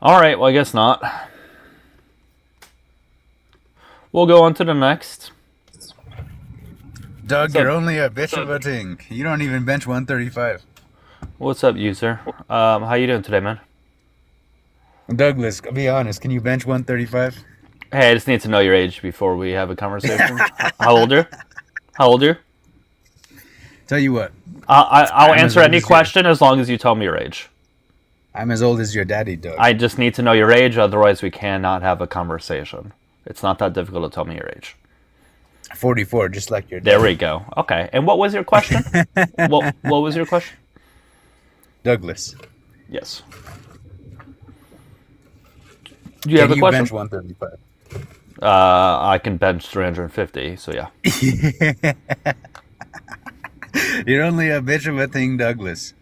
All right, well, I guess not. We'll go on to the next. Doug, What's you're up? only a bitch of a thing. You don't even bench 135. What's up, user? How you doing today, man? Douglas, be honest, can you bench 135? Hey, I just need to know your age before we have a conversation. How old are you? How old are you? Tell you what, I'll I'm as answer old any as your question as long as you tell me your age. I'm as old as your daddy, Doug. I just need to know your age, otherwise we cannot have a conversation. It's not that difficult to tell me your age. 44, just like your There we daddy. go. Okay. And what was your question? What was your question? Douglas, Yes. Do you have can a you question? bench 135? I can bench 350, so yeah. You're only a bitch of a thing, Douglas.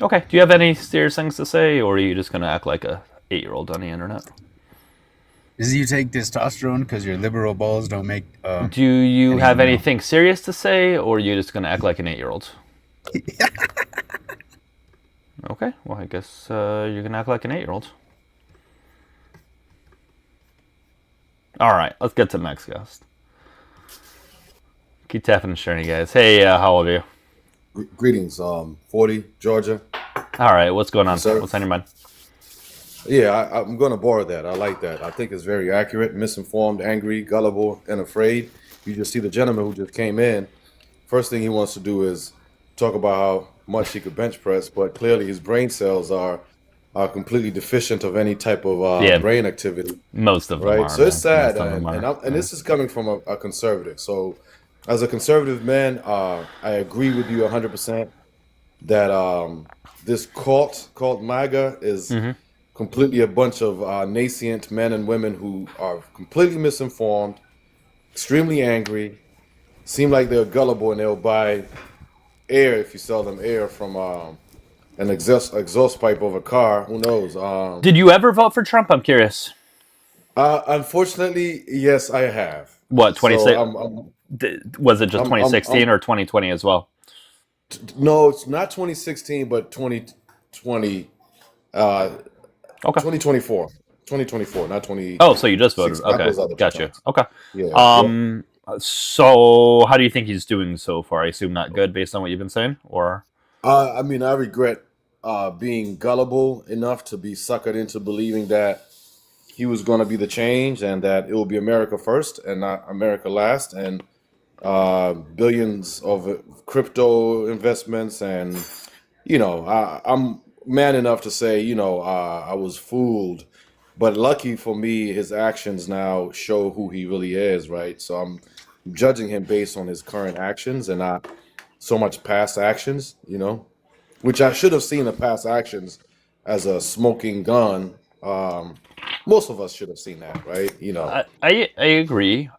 Okay. Do you have any serious things to say, or are you just gonna act like a 8-year-old on the internet? Is you take testosterone because your liberal balls don't make Do you any, have anything serious to say, or are you just gonna act like an 8-year-old? Okay. Well, I guess you're gonna act like an 8-year-old. All right. Let's get to the next guest. Keep tapping and sharing, you guys. Hey, how old are you? Greetings, 40, Georgia. All right. What's going Yes, on? sir. What's on your mind? Yeah, I'm going to borrow that. I like that. I think it's very accurate, misinformed, angry, gullible, and afraid. You just see the gentleman who just came in. First thing he wants to do is talk about how much he could bench press, but clearly his brain cells are completely deficient of any type of Yeah, brain activity, most of them right? are, So it's man. sad, Most of them are. and Yeah. this is coming from a conservative. So as a conservative man, I agree with you 100% that this cult called MAGA is Mm-hmm. completely a bunch of nascent men and women who are completely misinformed, extremely angry, seem like they're gullible, and they'll buy air if you sell them air from an exhaust pipe of a car. Who knows? Did you ever vote for Trump? I'm curious. Unfortunately, yes, I have. What, So 26? Was it just I'm 2016 or 2020 as well? no, it's not 2016, but 2020, uh, Okay. 2024, not Oh, so you just voted. 26, not Okay. those other two Got you. times. Okay. Yeah, yep. Um, so how do you think he's doing so far? I assume not good based on what you've been saying, or? I mean, I regret being gullible enough to be suckered into believing that he was going to be the change and that it will be America first and not America last, and billions of crypto investments. And, I'm man enough to say, I was fooled. But lucky for me, his actions now show who he really is, right? So I'm judging him based on his current actions and not so much past actions, which I should have seen the past actions as a smoking gun. Most of us should have seen that, right? I agree.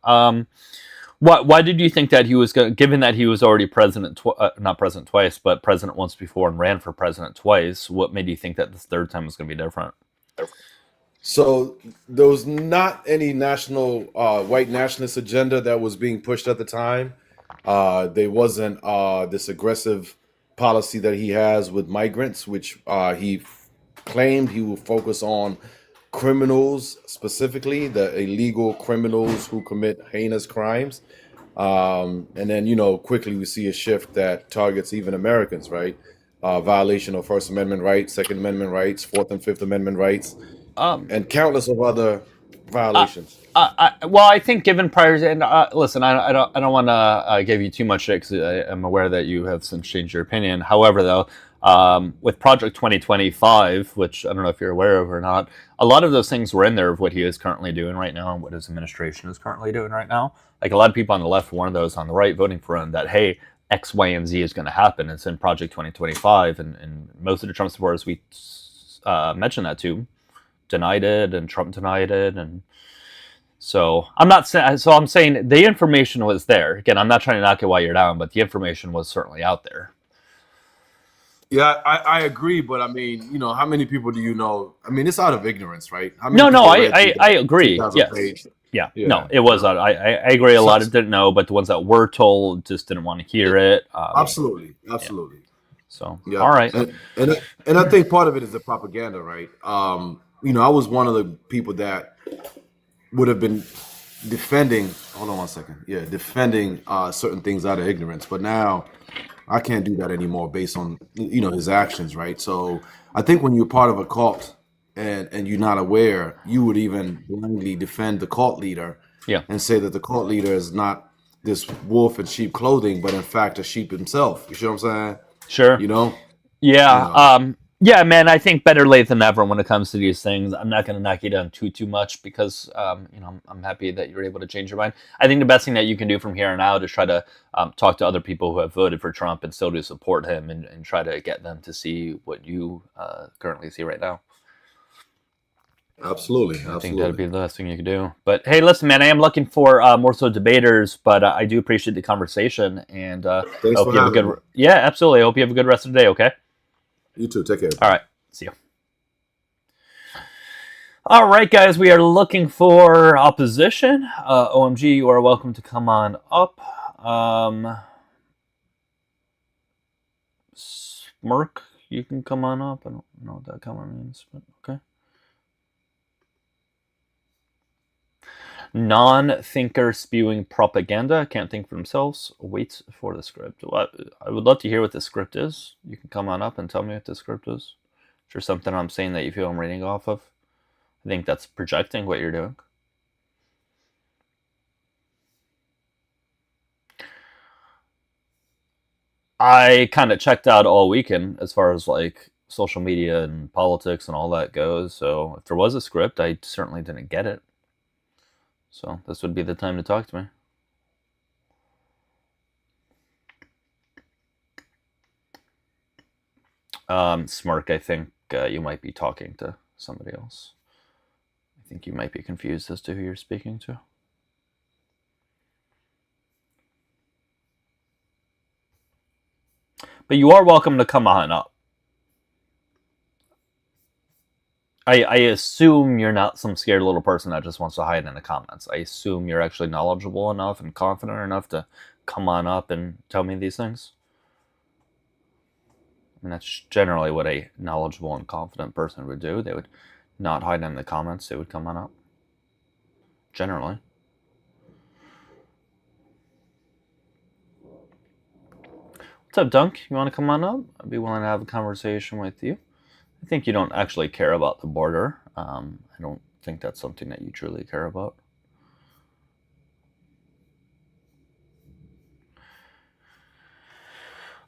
Why did you think that he was going? Given that he was already president, not president twice, but president once before and ran for president twice, what made you think that this third time was going to be different? So there was not any national white nationalist agenda that was being pushed at the time. There wasn't this aggressive policy that he has with migrants, which claimed he will focus on criminals, specifically the illegal criminals who commit heinous crimes. And then, quickly we see a shift that targets even Americans, right? Violation of First Amendment rights, Second Amendment rights, Fourth and Fifth Amendment rights, Um, and countless of other I, violations. well, I think given prior, and listen, I don't want to give you too much shit because I'm aware that you have since changed your opinion. However, though, with Project 2025, which I don't know if you're aware of or not, a lot of those things were in there of what he is currently doing right now and what his administration is currently doing right now. Like a lot of people on the left warned those on the right voting for him that hey, X, Y, and Z is going to happen. It's in Project 2025, and most of the Trump supporters we mentioned that to denied it, and Trump denied it, and so I'm not saying. So I'm saying the information was there. Again, I'm not trying to knock it while you're down, but the information was certainly out there. Yeah, I agree, but I mean, how many people do you know? I mean, it's out of ignorance, right? How many No, no, people read I 2000, agree. Yes, page? yeah, no, Yeah, it was. I agree. A So, lot of didn't know, but the ones that were told just didn't want to hear it. absolutely, Yeah. absolutely. So, Yeah, all right. and I think part of it is the propaganda, right? I was one of the people that would have been defending. Hold on one second. Yeah, defending certain things out of ignorance, but now I can't do that anymore based on his actions, right? So I think when you're part of a cult and you're not aware, you would even blindly defend the cult leader Yeah. and say that the cult leader is not this wolf in sheep clothing, but in fact a sheep himself. You see what I'm saying? Sure. You know? Yeah. Yeah, man. I think better late than never when it comes to these things. I'm not going to knock you down too much because I'm happy that you're able to change your mind. I think the best thing that you can do from here on out is try to talk to other people who have voted for Trump and still do support him, and try to get them to see what you currently see right now. Absolutely. I think that'd be the best thing you could do. But hey, listen, man, I am looking for more so debaters, but I do appreciate the conversation, and I Thanks hope for you have a having good. Yeah, absolutely. I hope you have a good rest of the day. Okay. You too. Take care. All right. See you. All right, guys. We are looking for opposition. OMG, you are welcome to come on up. Smirk, you can come on up. I don't know what that comment means, but okay. Non-thinker spewing propaganda, can't think for themselves, waits for the script. Well, I would love to hear what the script is. You can come on up and tell me what the script is. Is there something I'm saying that you feel I'm reading off of? I think that's projecting what you're doing. I kind of checked out all weekend as far as like social media and politics and all that goes. So if there was a script, I certainly didn't get it. So this would be the time to talk to me. Smirk, I think you might be talking to somebody else. I think you might be confused as to who you're speaking to. But you are welcome to come on up. I assume you're not some scared little person that just wants to hide in the comments. I assume you're actually knowledgeable enough and confident enough to come on up and tell me these things. And that's generally what a knowledgeable and confident person would do. They would not hide in the comments. They would come on up. Generally. What's up, Dunk? You want to come on up? I'd be willing to have a conversation with you. I think you don't actually care about the border. I don't think that's something that you truly care about.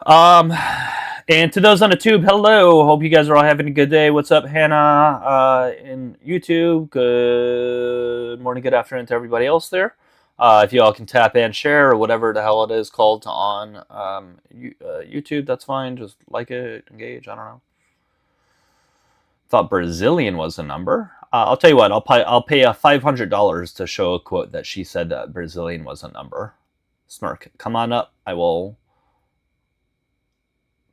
And to those on the tube, hello. Hope you guys are all having a good day. What's up, Hannah in YouTube? Good morning, good afternoon to everybody else there. If you all can tap and share or whatever the hell it is called on YouTube, that's fine. Just like it, engage. I don't know. Thought Brazilian was a number. I'll tell you what. I'll pay $500 to show a quote that she said that Brazilian was a number. Smirk, come on up. I will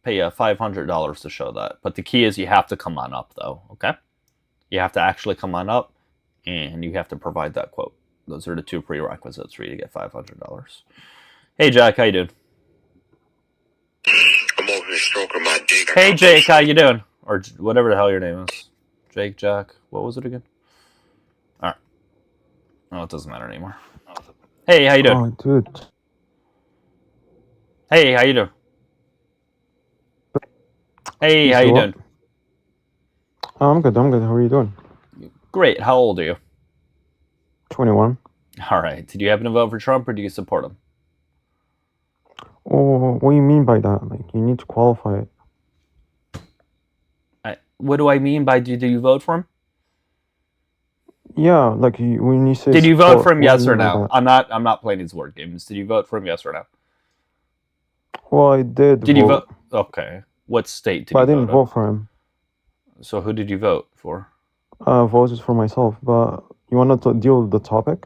pay you $500 to show that. But the key is you have to come on up, though. Okay, you have to actually come on up, and you have to provide that quote. Those are the two prerequisites for you to get $500. Hey, Jack, how you doing? I'm over here stroking my dick. Hey, Jake, how you doing? Or whatever the hell your name is. Jake, Jack, what was it again? All right. Oh, it doesn't matter anymore. Hey, how you doing? Oh, dude. Hey, how you doing? Hey, how you doing? Oh, I'm good. How are you doing? Great. How old are you? 21. All right. Did you happen to vote for Trump, or do you support him? Oh, what do you mean by that? Like, you need to qualify it. What do I mean by do you vote for him? Yeah, like when you say. Did you vote for him? What do Yes you or mean by no? that? I'm not playing these word games. Did you vote for him? Yes or no? Well, I did. Did you vote? Okay. What state did But you I didn't vote vote for him. So who did you vote for? Voted for myself. But you want to deal with the topic?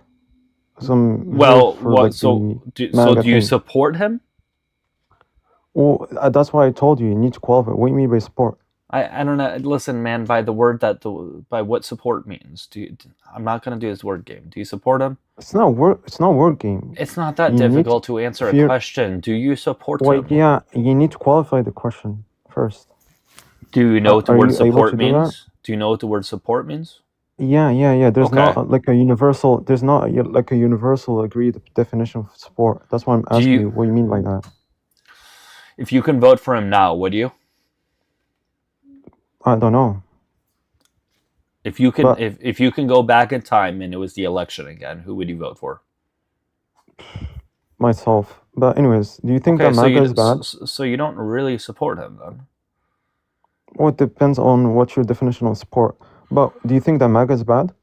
Well, what? So do you support him? Well, that's why I told you need to qualify. What do you mean by support? I don't know. Listen, man, by the word by what support means. I'm not gonna do this word game. Do you support him? It's not word game. It's not that difficult to answer a question. Do you support him? Yeah, you need to qualify the question first. Do you know what the word support means? Do you know what the word support means? Yeah. There's Okay. not like a universal. There's not like a universal agreed definition of support. That's why I'm Do asking you- you what you mean by that. If you can vote for him now, would you? I don't know. If you can, But- if you can go back in time and it was the election again, who would you vote for? Myself. But anyways, do you think Okay, that so MAGA you is bad? so you don't really support him then. Well, it depends on what's your definition of support. But do you think that MAGA is bad?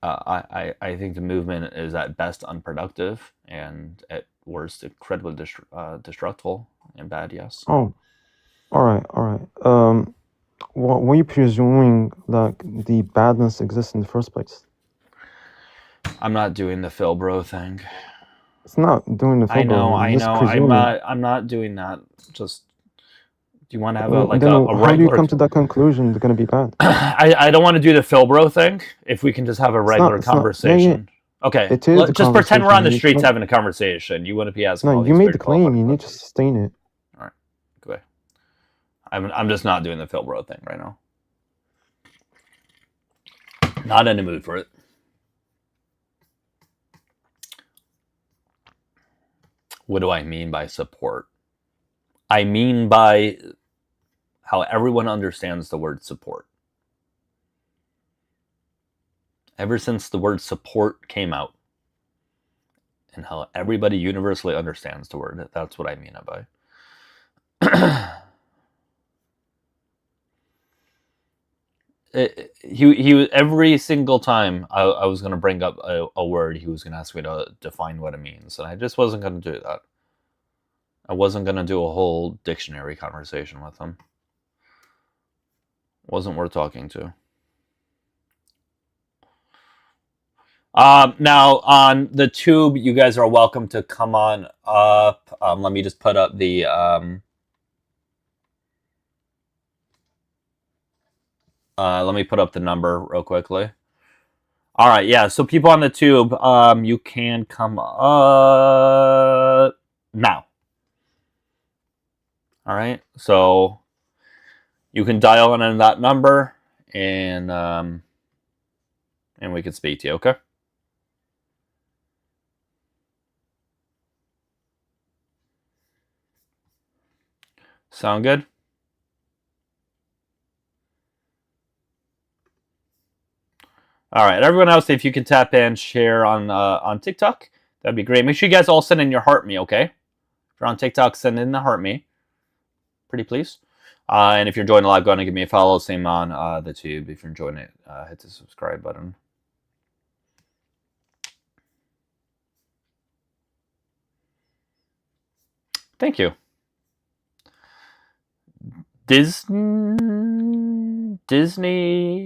I think the movement is at best unproductive and at worst incredibly destructive and bad. Yes. Oh, all right. Well, were you presuming that the badness exists in the first place? I'm not doing the Phil Bro thing. It's not doing the I know. I'm just I'm presuming. not. I'm not doing that. Just. Do you want to have Well, a then regular? how do you come to that conclusion they're going to be bad? I don't want to do the Phil Bro thing. If we can just have a regular it's not- yeah, conversation. Okay. It is the Just pretend we're on the conversation. streets having a conversation. You wouldn't be asking. No, all you these made weird the claim. qualified You need to questions. sustain it. Okay. I'm just not doing the Phil Bro thing right now. Not in the mood for it. What do I mean by support? I mean by how everyone understands the word support. Ever since the word support came out, and how everybody universally understands the word, that's what I mean by. He was every single time I was going to bring up a word, he was going to ask me to define what it means, and I just wasn't going to do that. I wasn't going to do a whole dictionary conversation with him. Wasn't worth talking to. Now on the tube, you guys are welcome to come on up. Let me just put up the let me put up the number real quickly. All right, yeah. So people on the tube, you can come up now. All right, so you can dial in on that number, and we can speak to you. Okay. Sound good? All right, everyone else, if you can tap in, share on TikTok, that'd be great. Make sure you guys all send in your heart me, okay? If you're on TikTok, send in the heart me. Pretty please. And if you're enjoying the live, go ahead and give me a follow. Same on the tube. If you're enjoying it, hit the subscribe button. Thank you. Disney.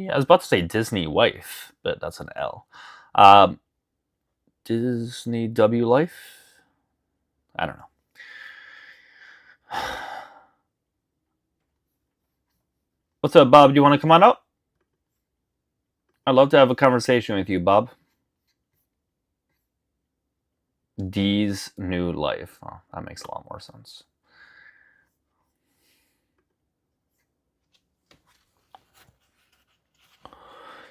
I was about to say Disney wife, but that's an L. Disney W life. I don't know. What's up, Bob? Do you want to come on up? I'd love to have a conversation with you, Bob. D's new life. Oh, that makes a lot more sense.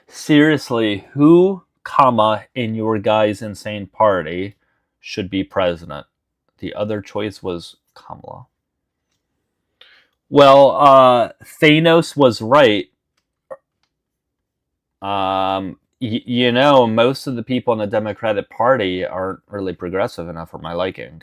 Seriously, who, in your guys' insane party should be president? The other choice was Kamala. Well, Thanos was right. You know, most of the people in the Democratic Party aren't really progressive enough for my liking.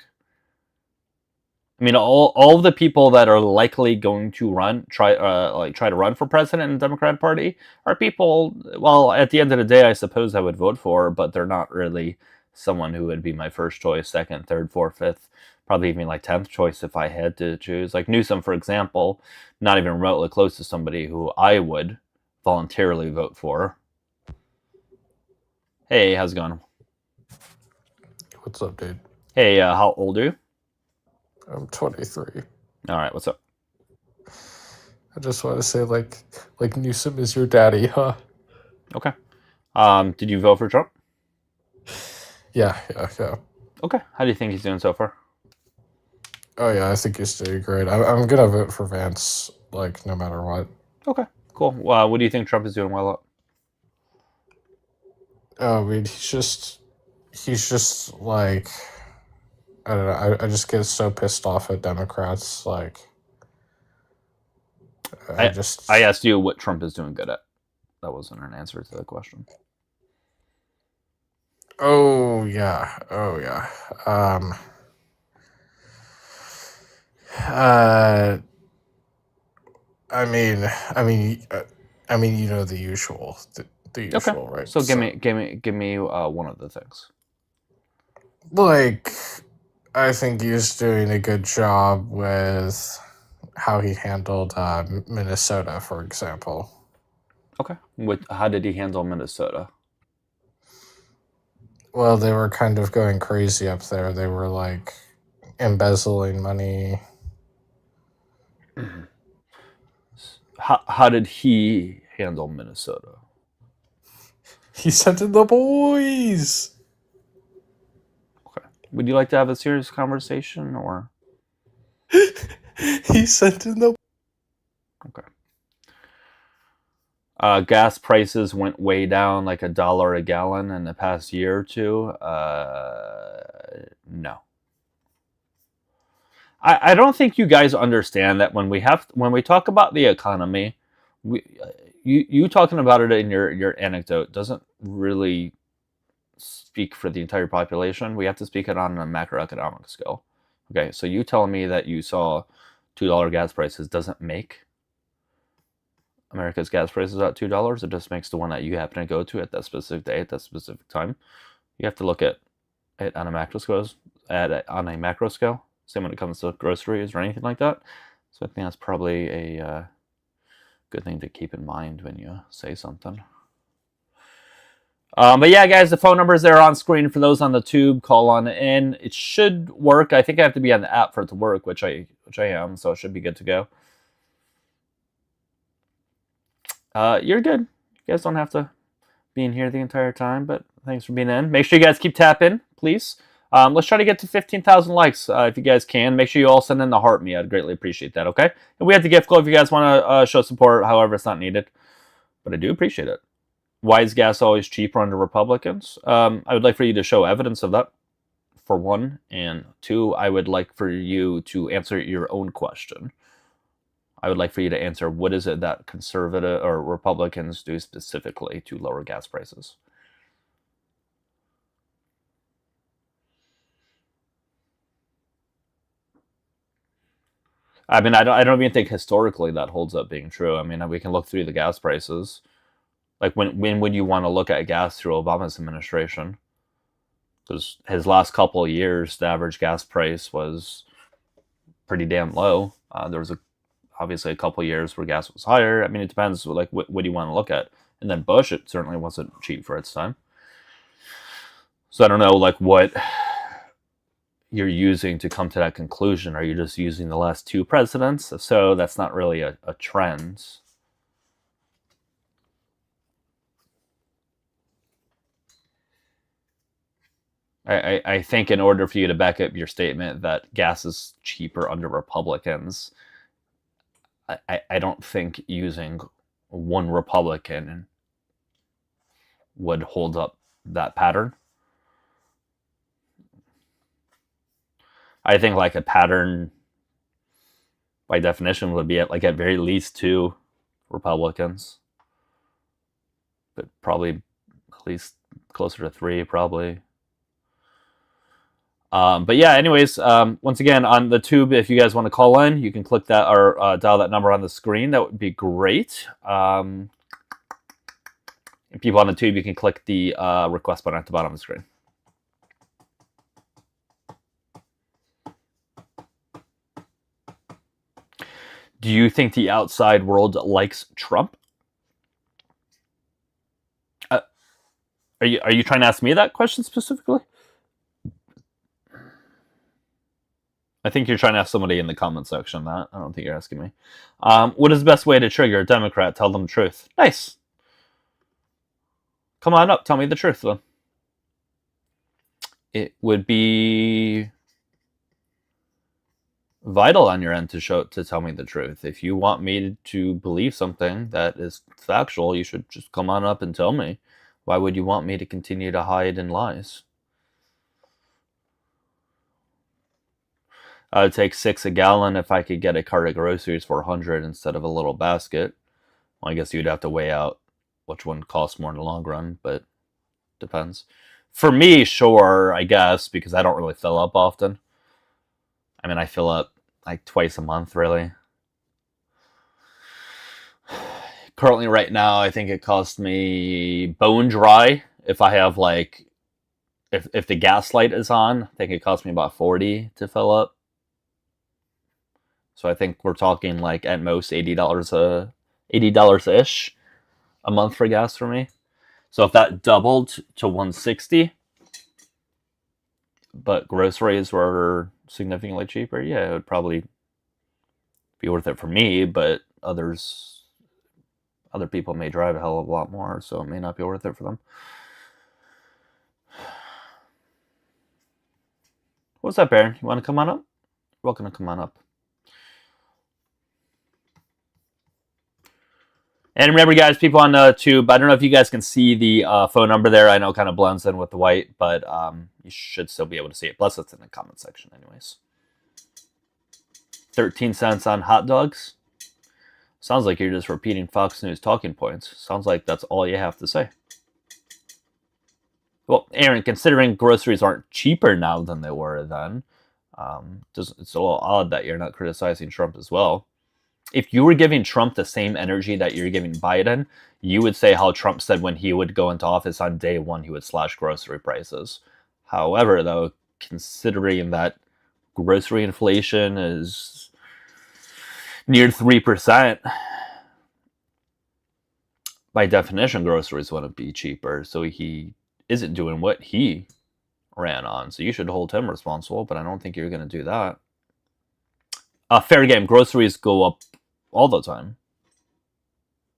I mean, all of the people that are likely going to try to run for president in the Democratic Party are people. Well, at the end of the day, I suppose I would vote for, but they're not really someone who would be my first choice, second, third, fourth, fifth, probably even like 10th choice if I had to choose. Like Newsom, for example, not even remotely close to somebody who I would voluntarily vote for. Hey, how's it going? What's up, dude? Hey, how old are you? I'm 23. All right, what's up? I just want to say, like Newsom is your daddy, huh? Okay. Did you vote for Trump? Yeah. Okay. How do you think he's doing so far? Oh yeah, I think he's doing great. I'm gonna vote for Vance, like no matter what. Okay, Cool. What do you think Trump is doing well at? Oh, I mean, he's just like, I don't know. I just get so pissed off at Democrats. Like, I just, I asked you what Trump is doing good at. That wasn't an answer to the question. oh yeah, uh, I mean, I mean, you know the usual, the usual, right? So give me one of the things. Like, I think he's doing a good job with how he handled Minnesota, for example. Okay. How did he handle Minnesota? Well, they were kind of going crazy up there. They were like embezzling money. How did he handle Minnesota? He sent in the boys. Okay. Would you like to have a serious conversation or? He sent in the. Okay. Gas prices went way down, like $1 a gallon in the past year or two. No. I don't think you guys understand that when we talk about the economy, you talking about it in your anecdote doesn't really speak for the entire population. We have to speak it on a macroeconomic scale. Okay, so you telling me that you saw $2 gas prices doesn't make America's gas prices at $2. It just makes the one that you happen to go to at that specific day at that specific time. You have to look at it on a macro scale. Same when it comes to groceries or anything like that. So I think that's probably a good thing to keep in mind when you say something. But yeah, guys, the phone number is there on screen for those on the tube. Call on in. It should work. I think I have to be on the app for it to work, which I am, so it should be good to go. You're good. You guys don't have to be in here the entire time, but thanks for being in. Make sure you guys keep tapping, please. Let's try to get to 15,000 likes if you guys can. Make sure you all send in the heart me. I'd greatly appreciate that, okay? And we have the gift code if you guys want to show support. However, it's not needed. But I do appreciate it. Why is gas always cheaper under Republicans? I would like for you to show evidence of that, for one. And two, I would like for you to answer your own question. I would like for you to answer, what is it that conservative or Republicans do specifically to lower gas prices? I mean, I don't even think historically that holds up being true. I mean, we can look through the gas prices. Like, when would you want to look at gas through Obama's administration? Because his last couple of years, the average gas price was pretty damn low. There was obviously a couple of years where gas was higher. I mean, it depends. Like, what do you want to look at? And then Bush, it certainly wasn't cheap for its time. So I don't know, like, what you're using to come to that conclusion. Are you just using the last two presidents? If so, that's not really a trend. I think in order for you to back up your statement that gas is cheaper under Republicans, I don't think using one Republican would hold up that pattern. I think like a pattern by definition would be at very least two Republicans, but probably at least closer to three, probably. But yeah, anyways, once again, on the tube, if you guys want to call in, you can click that or dial that number on the screen. That would be great. People on the tube, you can click the request button at the bottom of the screen. Do you think the outside world likes Trump? Are you trying to ask me that question specifically? I think you're trying to ask somebody in the comment section that. I don't think you're asking me. What is the best way to trigger a Democrat? Tell them the truth. Nice. Come on up. Tell me the truth, then. It would be vital on your end to tell me the truth. If you want me to believe something that is factual, you should just come on up and tell me. Why would you want me to continue to hide in lies? I would take 6 a gallon if I could get a cart of groceries for 100 instead of a little basket. Well, I guess you'd have to weigh out which one costs more in the long run, but depends. For me, sure, I guess, because I don't really fill up often. I mean, I fill up like twice a month, really. Currently, right now, I think it costs me bone dry if I have like if the gas light is on. I think it costs me about 40 to fill up. So I think we're talking like at most $80 ish a month for gas for me. So if that doubled to 160, but groceries were significantly cheaper, yeah, it would probably be worth it for me, but other people may drive a hell of a lot more, so it may not be worth it for them. What's up, Aaron? You want to come on up? Welcome to come on up. And remember, guys, people on Tube, I don't know if you guys can see the phone number there. I know it kind of blends in with the white, but you should still be able to see it. Plus, it's in the comment section anyways. 13 cents on hot dogs. Sounds like you're just repeating Fox News talking points. Sounds like that's all you have to say. Well, Aaron, considering groceries aren't cheaper now than they were then, it's a little odd that you're not criticizing Trump as well. If you were giving Trump the same energy that you're giving Biden, you would say how Trump said when he would go into office on day one, he would slash grocery prices. However, though, considering that grocery inflation is near 3%, by definition, groceries wouldn't be cheaper. So he isn't doing what he ran on. So you should hold him responsible, but I don't think you're going to do that. Fair game, groceries go up all the time.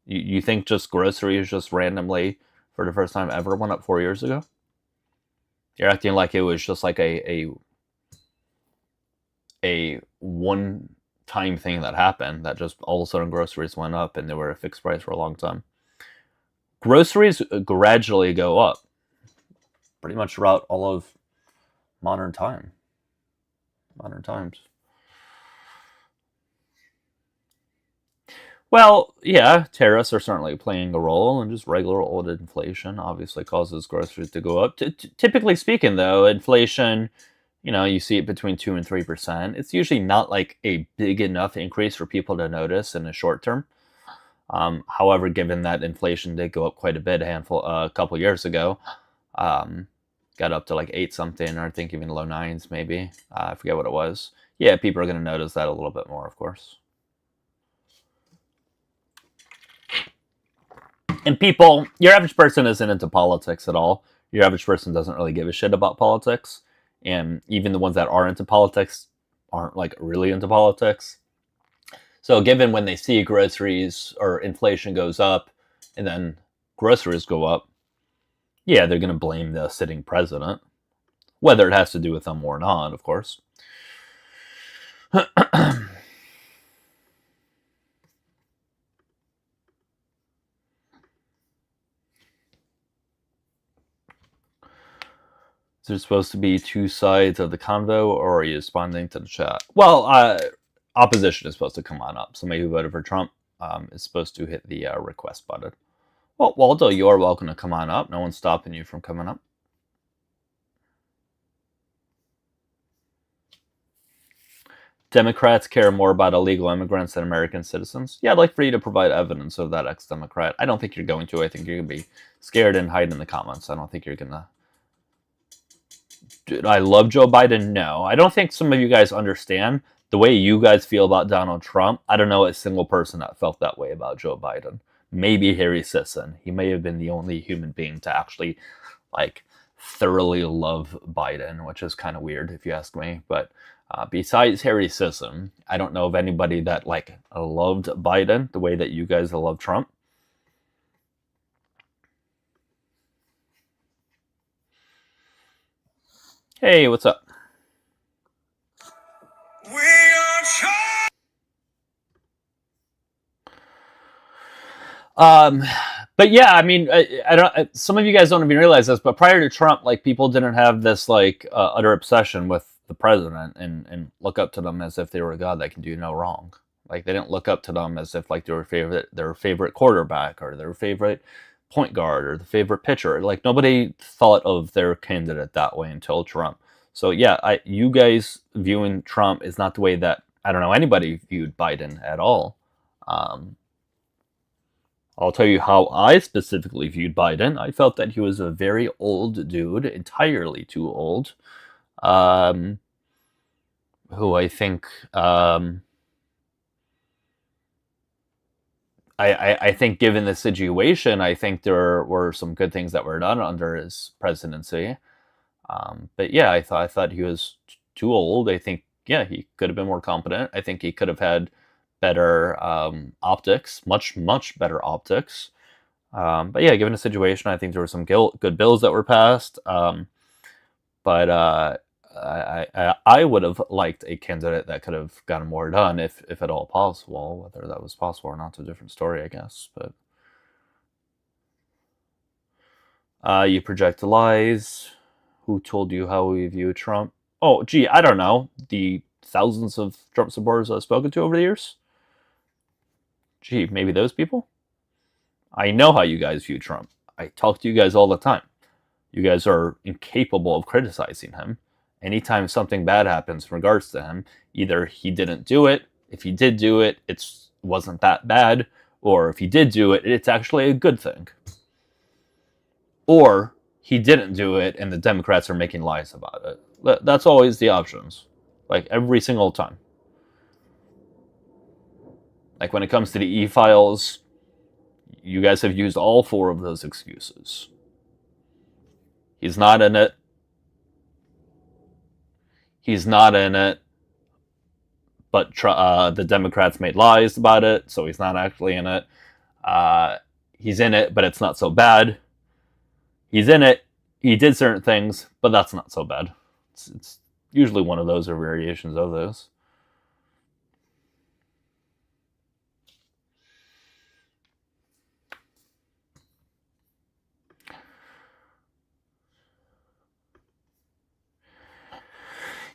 You think just groceries just randomly for the first time ever went up 4 years ago? You're acting like it was just like a one-time thing that happened, that just all of a sudden groceries went up and they were a fixed price for a long time. Groceries gradually go up pretty much throughout all of modern times. Well, yeah, tariffs are certainly playing a role, and just regular old inflation obviously causes groceries to go up. Typically speaking, though, inflation, you see it between 2 and 3%. It's usually not like a big enough increase for people to notice in the short term. However, given that inflation did go up quite a bit a couple years ago, got up to like 8 something, or I think even low 9s maybe. I forget what it was. Yeah, people are going to notice that a little bit more, of course. And people, your average person isn't into politics at all. Your average person doesn't really give a shit about politics. And even the ones that are into politics aren't like really into politics. So given when they see groceries or inflation goes up and then groceries go up, yeah, they're going to blame the sitting president. Whether it has to do with them or not, of course. Is there supposed to be 2 sides of the convo, or are you responding to the chat? Well, opposition is supposed to come on up. Somebody who voted for Trump is supposed to hit the request button. Well, Waldo, you are welcome to come on up. No one's stopping you from coming up. Democrats care more about illegal immigrants than American citizens. Yeah, I'd like for you to provide evidence of that, ex-Democrat. I don't think you're going to. I think you're going to be scared and hide in the comments. I don't think you're going to. Did I love Joe Biden? No. I don't think some of you guys understand the way you guys feel about Donald Trump. I don't know a single person that felt that way about Joe Biden. Maybe Harry Sisson. He may have been the only human being to actually, thoroughly love Biden, which is kind of weird if you ask me. But besides Harry Sisson, I don't know of anybody that, loved Biden the way that you guys love Trump. Hey, what's up? We are But yeah, I mean, I don't. Some of you guys don't even realize this, but prior to Trump, like people didn't have this like utter obsession with the president and look up to them as if they were a god that can do no wrong. Like they didn't look up to them as if like they were their favorite quarterback or their favorite point guard or the favorite pitcher. Like nobody thought of their candidate that way until Trump. So yeah, you guys viewing Trump is not the way that I don't know anybody viewed Biden at all. I'll tell you how I specifically viewed Biden. I felt that he was a very old dude, entirely too old. Who I think I think given the situation, I think there were some good things that were done under his presidency. But yeah, I thought he was too old. I think yeah, he could have been more competent. I think he could have had better optics, much better optics. But yeah, given the situation, I think there were some good bills that were passed. But I would have liked a candidate that could have gotten more done if at all possible. Whether that was possible or not is a different story, I guess. But you project lies. Who told you how we view Trump? Oh, gee, I don't know. The thousands of Trump supporters I've spoken to over the years. Gee, maybe those people? I know how you guys view Trump. I talk to you guys all the time. You guys are incapable of criticizing him. Anytime something bad happens in regards to him, either he didn't do it, if he did do it, it wasn't that bad, or if he did do it, it's actually a good thing. Or he didn't do it and the Democrats are making lies about it. That's always the options. Like every single time. Like when it comes to the e-files, you guys have used all four of those excuses. He's not in it. He's not in it. But the Democrats made lies about it, so he's not actually in it. He's in it, but it's not so bad. He's in it. He did certain things, but that's not so bad. It's usually one of those or variations of those.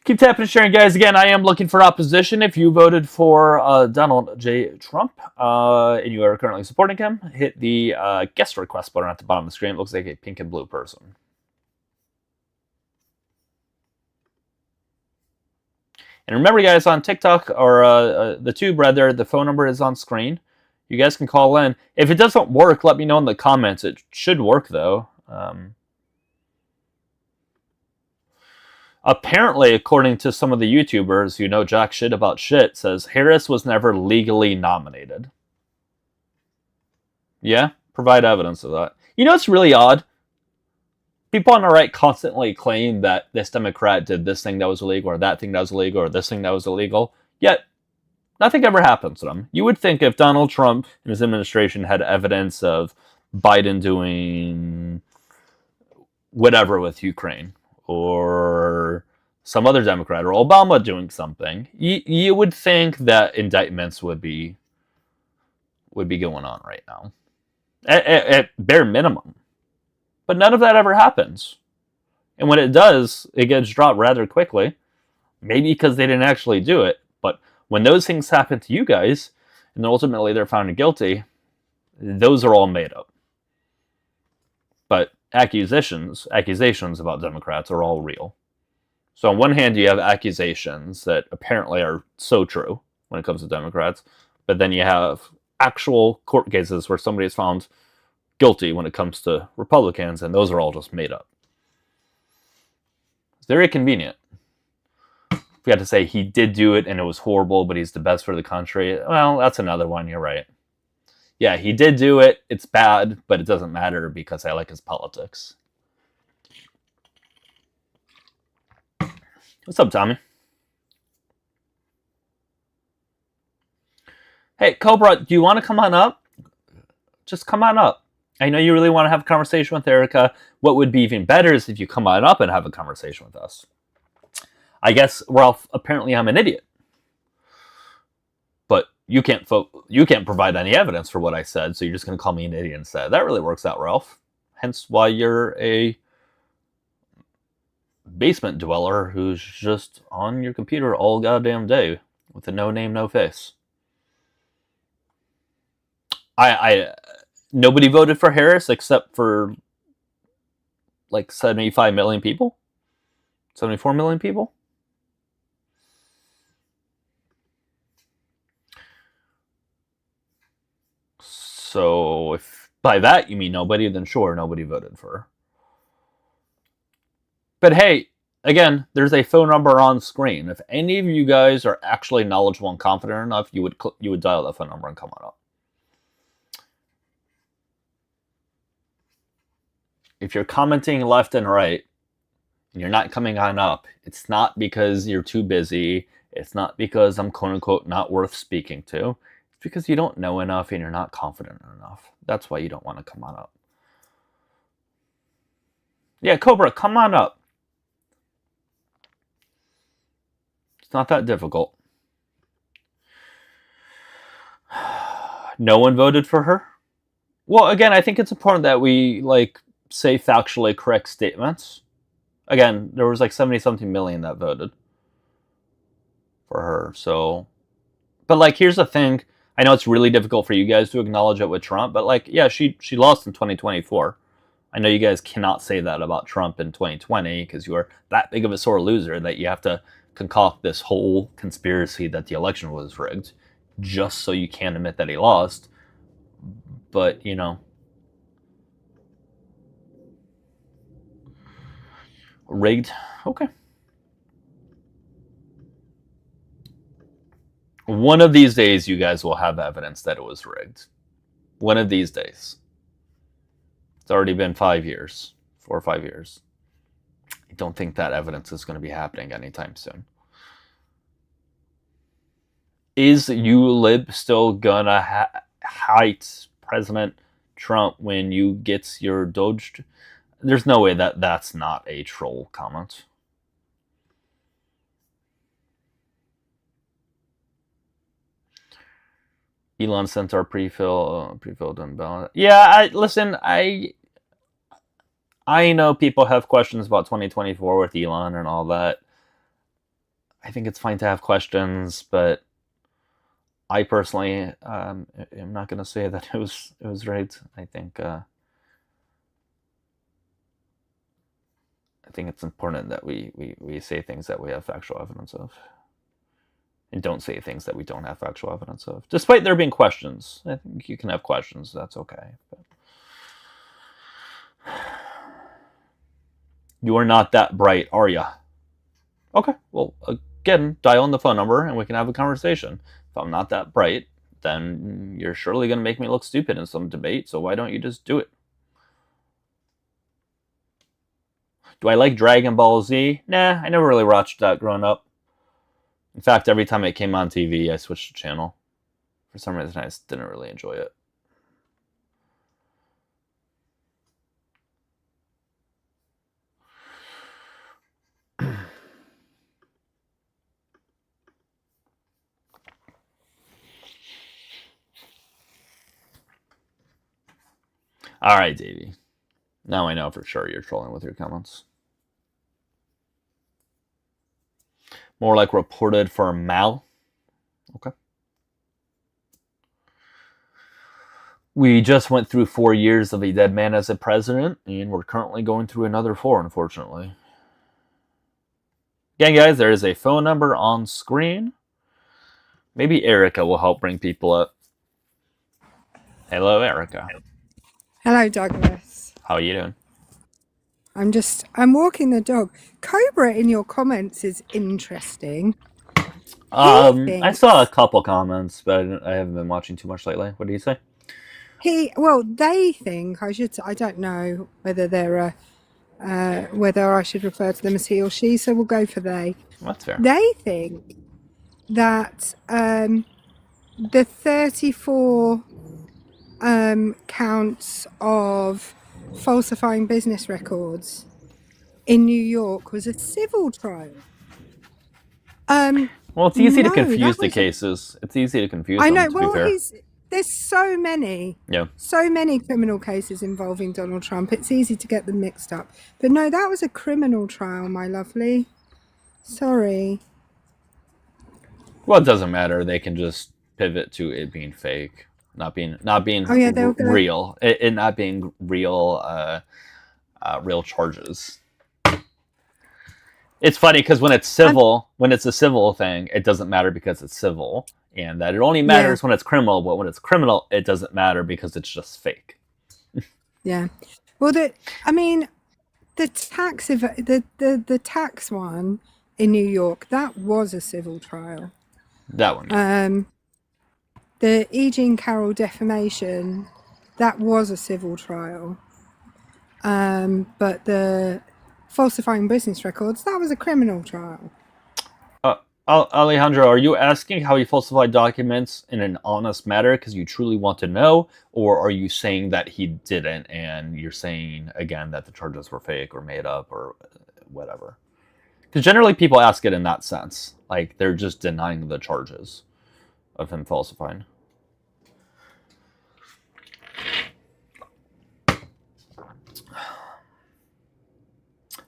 Keep tapping and sharing, guys. Again, I am looking for opposition. If you voted for Donald J. Trump and you are currently supporting him, hit the guest request button at the bottom of the screen. It looks like a pink and blue person. And remember, guys, on TikTok or the tube, rather, the phone number is on screen. You guys can call in. If it doesn't work, let me know in the comments. It should work, though. Apparently, according to some of the YouTubers who know jack shit about shit, says Harris was never legally nominated. Yeah? Provide evidence of that. You know what's really odd? People on the right constantly claim that this Democrat did this thing that was illegal, or that thing that was illegal, or this thing that was illegal. Yet, nothing ever happens to them. You would think if Donald Trump and his administration had evidence of Biden doing whatever with Ukraine, or some other Democrat, or Obama doing something, you would think that indictments would be going on right now. At bare minimum. But none of that ever happens. And when it does, it gets dropped rather quickly. Maybe because they didn't actually do it. But when those things happen to you guys, and ultimately they're found guilty, those are all made up. But accusations about Democrats are all real. So on one hand, you have accusations that apparently are so true when it comes to Democrats, but then you have actual court cases where somebody is found guilty when it comes to Republicans, and those are all just made up. It's very convenient. If you had to say he did do it and it was horrible, but he's the best for the country, well, that's another one, you're right. Yeah, he did do it, it's bad, but it doesn't matter because I like his politics. What's up, Tommy? Hey, Cobra, do you want to come on up? Just come on up. I know you really want to have a conversation with Erica. What would be even better is if you come on up and have a conversation with us. I guess, Ralph, apparently I'm an idiot. But you can't provide any evidence for what I said, so you're just going to call me an idiot instead. That really works out, Ralph. Hence why you're a basement dweller who's just on your computer all goddamn day with a no name, no face. Nobody voted for Harris except for like 75 million people, 74 million people. So if by that you mean nobody, then sure, nobody voted for her. But hey, again, there's a phone number on screen. If any of you guys are actually knowledgeable and confident enough, you would dial that phone number and come on up. If you're commenting left and right, and you're not coming on up, it's not because you're too busy. It's not because I'm quote unquote not worth speaking to. It's because you don't know enough and you're not confident enough. That's why you don't want to come on up. Yeah, Cobra, come on up. It's not that difficult. No one voted for her? Well, again, I think it's important that we say factually correct statements. Again, there was 70-something million that voted for her. So, but here's the thing. I know it's really difficult for you guys to acknowledge it with Trump, but yeah, she lost in 2024. I know you guys cannot say that about Trump in 2020 because you are that big of a sore loser that you have to concoct this whole conspiracy that the election was rigged just so you can't admit that he lost. But, rigged. Okay. One of these days, you guys will have evidence that it was rigged. One of these days. It's already been 4 or 5 years. I don't think that evidence is going to be happening anytime soon. Is ULib still gonna hate President Trump when you gets your Doge? There's no way that that's not a troll comment. Elon sent our pre-filled and ballot. Yeah, listen. I know people have questions about 2024 with Elon and all that. I think it's fine to have questions, but I personally am not going to say that it was rigged. I think it's important that we say things that we have factual evidence of, and don't say things that we don't have factual evidence of. Despite there being questions, I think you can have questions. That's okay. But you are not that bright, are ya? Okay. Well, again, dial in the phone number and we can have a conversation. If I'm not that bright, then you're surely going to make me look stupid in some debate, so why don't you just do it? Do I like Dragon Ball Z? Nah, I never really watched that growing up. In fact, every time it came on TV, I switched the channel. For some reason, I just didn't really enjoy it. All right, Davey. Now I know for sure you're trolling with your comments. More like reported for Mal. Okay. We just went through 4 years of a dead man as a president, and we're currently going through another 4, unfortunately. Again, guys, there is a phone number on screen. Maybe Erica will help bring people up. Hello, Erica. Hello, Douglas. How are you doing? I'm walking the dog. Cobra in your comments is interesting. I saw a couple comments, but I haven't been watching too much lately. What do you say? They think I don't know whether they're whether I should refer to them as he or she, so we'll go for they. That's fair. They think that the 34 counts of falsifying business records in New York was a civil trial. Well, it's easy to No, confuse that the was. cases. It's easy to confuse I them, know. to be Well, fair. there's so many, Yeah. so many criminal cases involving Donald Trump. It's easy to get them mixed up. But no, that was a criminal trial, my lovely. Sorry. Well, it doesn't matter. They can just pivot to it being fake, not being Oh yeah, they'll go. real, it not being real, real charges. It's funny because when it's civil, when it's a civil thing, it doesn't matter because it's civil, and that it only Yeah, matters when it's criminal. But when it's criminal, it doesn't matter because it's just fake. yeah. Well, I mean, the the tax one in New York, that was a civil trial. That one. The E. Jean Carroll defamation, that was a civil trial. But the falsifying business records, that was a criminal trial. Alejandro, are you asking how he falsified documents in an honest manner because you truly want to know, or are you saying that he didn't and you're saying again that the charges were fake or made up or whatever? Because generally people ask it in that sense, like they're just denying the charges of him falsifying.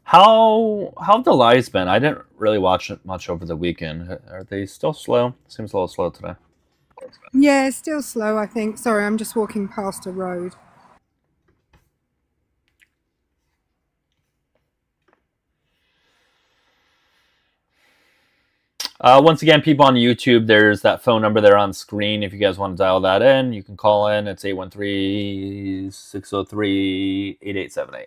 How have the lives been? I didn't really watch it much over the weekend. Are they still slow? Seems a little slow today. Yeah, it's still slow, I think. Sorry, I'm just walking past a road. Once again, people on YouTube, there's that phone number there on screen. If you guys want to dial that in, you can call in. It's 813-603-8878.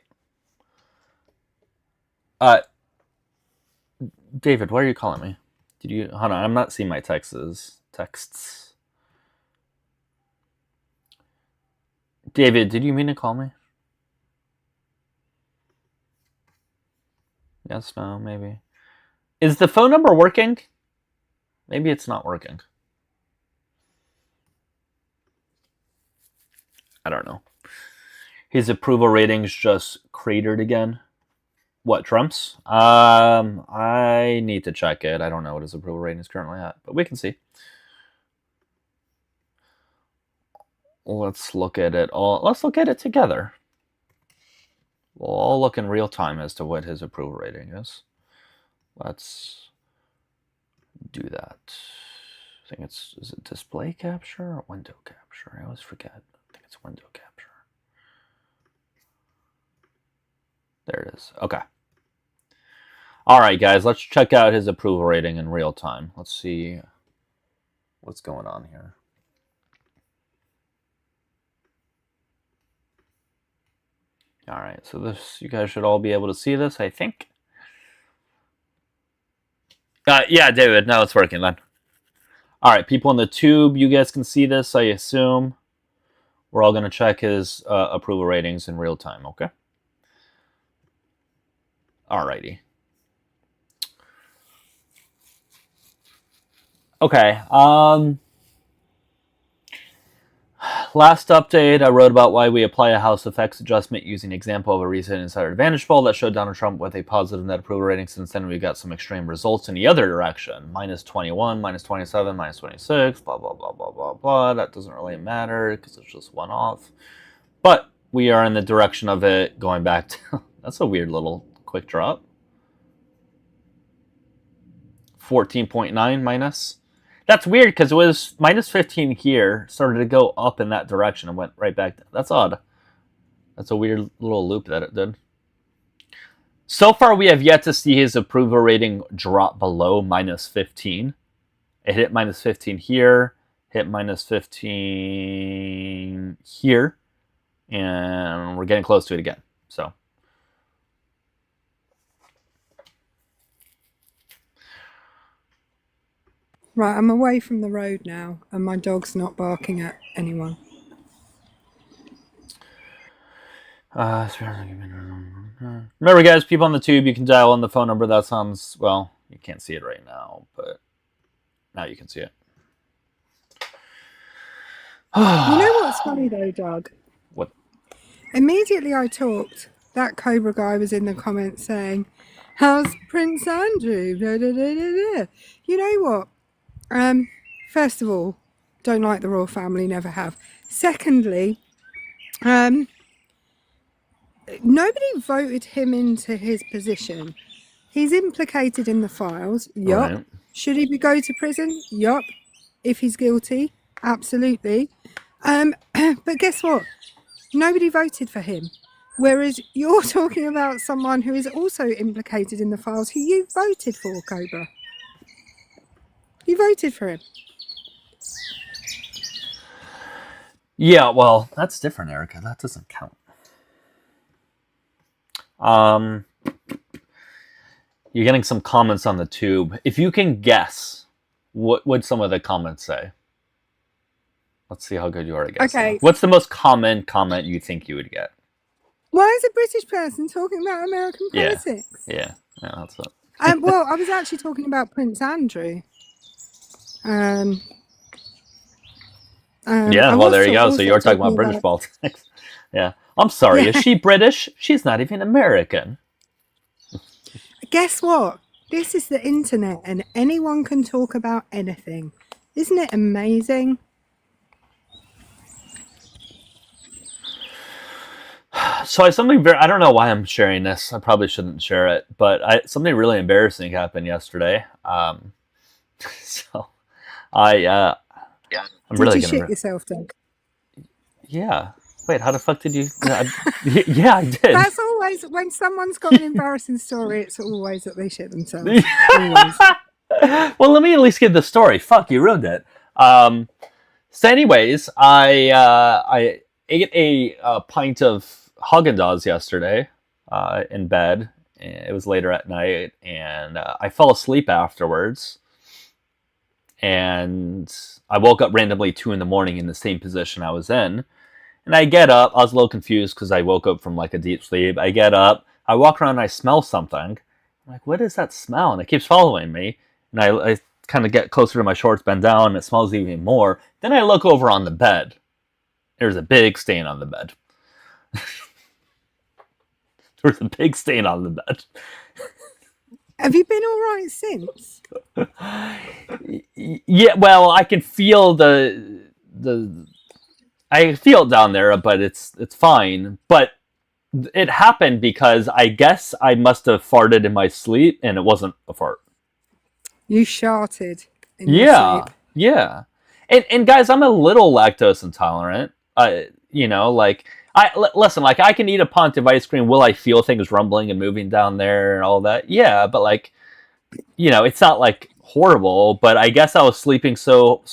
David, why are you calling me? Did you hold on? I'm not seeing my texts. David, did you mean to call me? Yes, no, maybe. Is the phone number working? Maybe it's not working. I don't know. His approval ratings just cratered again. What, Trump's? I need to check it. I don't know what his approval rating is currently at, but we can see. Let's look at it all. Let's look at it together. We'll all look in real time as to what his approval rating is. Let's do that. I think is it display capture or window capture? I always forget. I think it's window capture. There it is. Okay. All right, guys, let's check out his approval rating in real time. Let's see what's going on here. All right, so this, you guys should all be able to see this, I think. Yeah, David, now it's working then. All right, people on the tube, you guys can see this, I assume. We're all going to check his approval ratings in real time, okay? All righty. Okay, last update, I wrote about why we apply a house effects adjustment using an example of a recent Insider Advantage poll that showed Donald Trump with a positive net approval rating. Since then, we got some extreme results in the other direction. Minus 21, minus 27, minus 26, blah, blah, blah, blah, blah, blah. That doesn't really matter because it's just one off. But we are in the direction of it going back to... That's a weird little quick drop. 14.9 minus... That's weird because it was minus 15 here, started to go up in that direction and went right back down. That's odd. That's a weird little loop that it did. So far, we have yet to see his approval rating drop below minus 15. It hit minus 15 here, hit minus 15 here, and we're getting close to it again. So. Right, I'm away from the road now, and my dog's not barking at anyone. Remember, guys, people on the tube, you can dial in the phone number. That sounds, well, you can't see it right now, but now you can see it. You know what's funny though, Doug? What? Immediately I talked, that Cobra guy was in the comments saying, How's Prince Andrew? Da, da, da, da, da. You know what? First of all, don't like the royal family, never have. Secondly, nobody voted him into his position. He's implicated in the files. Yup. Right. Should he go to prison? Yup. If he's guilty, absolutely. But guess what? Nobody voted for him. Whereas you're talking about someone who is also implicated in the files who you voted for, Cobra. You voted for him. Yeah, well, that's different, Erica. That doesn't count. You're getting some comments on the tube. If you can guess, what would some of the comments say? Let's see how good you are at guessing. Okay. What's the most common comment you think you would get? Why is a British person talking about American politics? Yeah, that's it. Well, I was actually talking about Prince Andrew. Yeah, well, there you go. So you're talking about British politics. Yeah. I'm sorry, Yeah. Is she British? She's not even American. Guess what? This is the internet and anyone can talk about anything. Isn't it amazing? So something I don't know why I'm sharing this. I probably shouldn't share it, but something really embarrassing happened yesterday. So I'm really Did you gonna. shit yourself, Doug? Yeah. Wait, how the fuck did you? Yeah, I did. That's always when someone's got an embarrassing story. It's always that they shit themselves. Always. Well, let me at least get the story. Fuck, you ruined it. So, anyways, I ate a pint of Haagen-Dazs yesterday in bed. It was later at night, and I fell asleep afterwards. And I woke up randomly 2 a.m. in the same position I was in. And I get up. I was a little confused because I woke up from like a deep sleep. I get up. I walk around and I smell something. I'm like, what is that smell? And it keeps following me. And I kind of get closer to my shorts, bend down, and it smells even more. Then I look over on the bed. There's a big stain on the bed. There's a big stain on the bed. Have you been all right since? Yeah, well, I can feel I feel it down there, but it's fine. But it happened because I guess I must have farted in my sleep, and it wasn't a fart. You sharted in your sleep. Yeah. And guys, I'm a little lactose intolerant. Listen, like I can eat a pint of ice cream. Will I feel things rumbling and moving down there and all that? Yeah, but like, it's not like horrible. But I guess I was sleeping so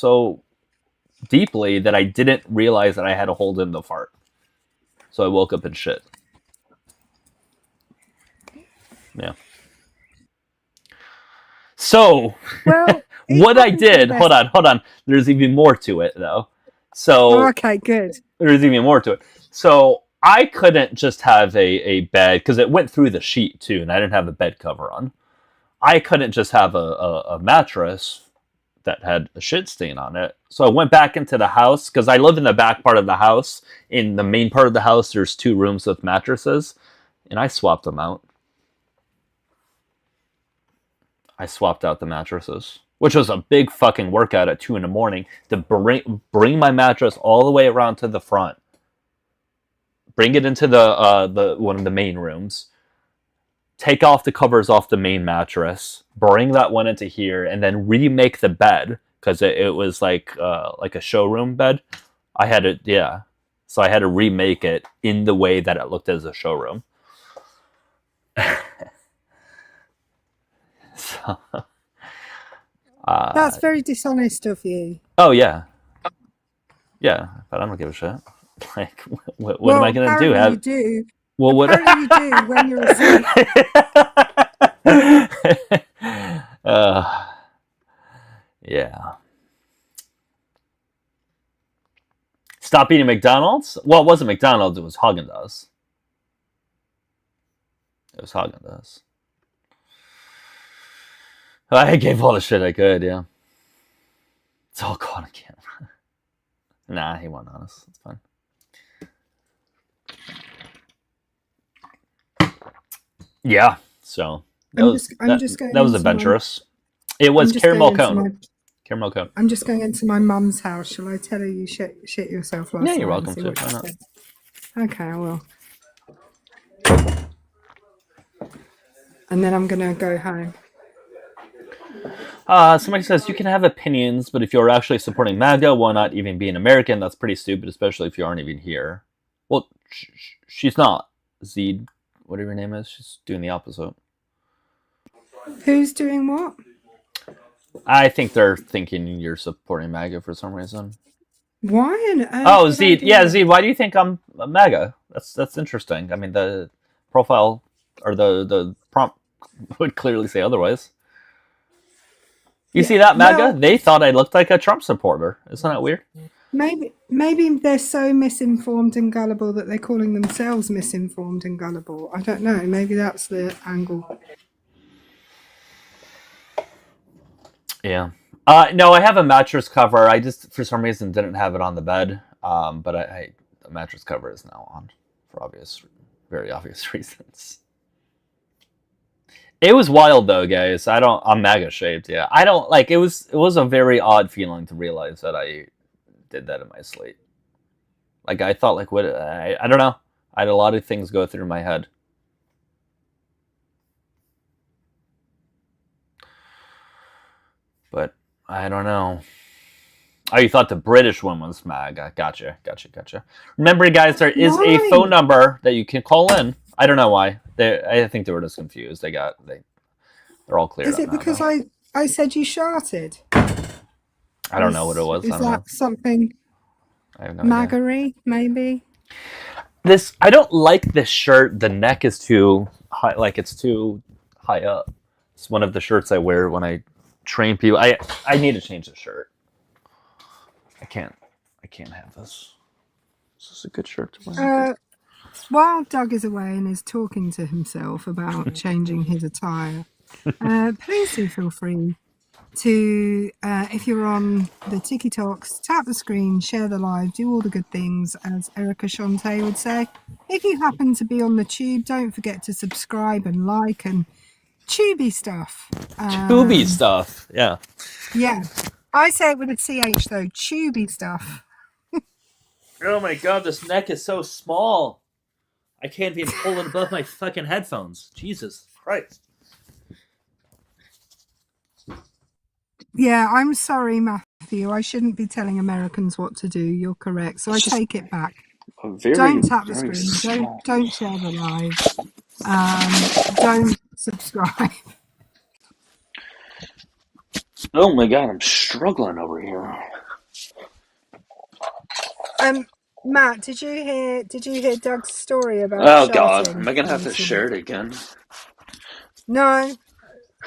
deeply that I didn't realize that I had to hold in the fart. So I woke up and shit. Yeah. So, Well, what I did, hold on. There's even more to it, though. So, okay, good. There's even more to it. So, I couldn't just have a bed, because it went through the sheet, too, and I didn't have a bed cover on. I couldn't just have a mattress that had a shit stain on it. So I went back into the house, because I live in the back part of the house. In the main part of the house, there's 2 rooms with mattresses, and I swapped them out. I swapped out the mattresses, which was a big fucking workout at 2 a.m. to bring my mattress all the way around to the front, bring it into the one of the main rooms, take off the covers off the main mattress, bring that one into here, and then remake the bed, because it was like a showroom bed. I had it, yeah. So I had to remake it in the way that it looked as a showroom. So, That's very dishonest of you. Oh yeah, but I don't give a shit. Like, what am I gonna do? You do. Well, what? Apparently you do when you're asleep. Yeah. Stop eating McDonald's? Well, it wasn't McDonald's. It was Haagen-Dazs. I gave all the shit I could, yeah. It's all caught on camera. Nah, he wasn't honest. It's fine. Yeah, so I'm just going that was into my adventurous. It was I'm just going caramel into cone. my Caramel cone. I'm just going into my mum's house. Shall I tell her you shit yourself last Yeah, night you're and welcome see to. what Why she not? said? Okay, I will. And then I'm gonna go home. Somebody says you can have opinions, but if you're actually supporting MAGA, why not even be an American? That's pretty stupid, especially if you aren't even here. Well, she's not. Zed, whatever her name is, she's doing the opposite. Who's doing what? I think they're thinking you're supporting MAGA for some reason. Why on earth? Oh, would I Zed, do yeah, that? Zed, why do you think I'm a MAGA? That's interesting. I mean, the profile or the prompt would clearly say otherwise. You see that, MAGA? Well, They thought I looked like a Trump supporter. Isn't that weird? maybe they're so misinformed and gullible that they're calling themselves misinformed and gullible. I don't know. Maybe that's the angle. Yeah. No, I have a mattress cover. I just, for some reason, didn't have it on the bed. But the mattress cover is now on for very obvious reasons. It was wild though, guys. I'm MAGA shaped. Yeah, I don't like. It was a very odd feeling to realize that I did that in my sleep. Like I thought, like what? I don't know. I had a lot of things go through my head. But I don't know. Oh, you thought the British one was MAGA. Gotcha. Remember, guys, there is a Why? phone number that you can call in. I don't know why. I think they were just confused. They're all cleared Is up it now, because though. I said you sharted? I don't know what it was. I Is don't know. that something I have no idea. maggery, maybe? I don't like this shirt. The neck is too high. Like it's too high up. It's one of the shirts I wear when I train people. I need to change the shirt. I can't have this. Is this a good shirt to wear? While Doug is away and is talking to himself about changing his attire, please do feel free to, if you're on the Tiki Talks, tap the screen, share the live, do all the good things, as Erica Shante would say. If you happen to be on the tube, don't forget to subscribe and like and tubey stuff. Tubi stuff. Yeah. Yeah. I say it with a CH though, tubey stuff. Oh my god, this neck is so small. I can't even pull it above my fucking headphones. Jesus Christ. Yeah, I'm sorry, Matthew. I shouldn't be telling Americans what to do. You're correct. So I take it back. Don't tap the screen. Don't share the live. Don't subscribe. Oh my god, I'm struggling over here. Matt, did you hear Doug's story about Oh god, sharting? am I gonna have to share it again? No.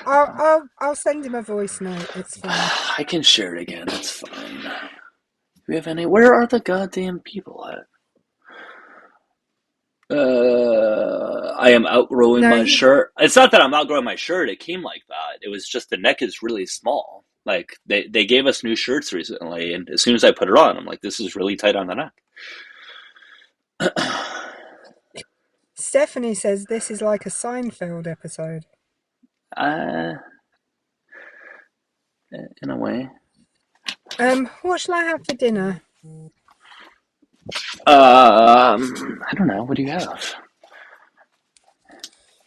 I'll send him a voice note. It's fine. I can share it again, it's fine. Do we have any? Where are the goddamn people at? I am outgrowing No, my shirt. It's not that I'm outgrowing my shirt. It came like that. It was just the neck is really small. Like they gave us new shirts recently, and as soon as I put it on, I'm like, this is really tight on the neck. Stephanie says this is like a Seinfeld episode. In a way. What shall I have for dinner? I don't know. What do you have?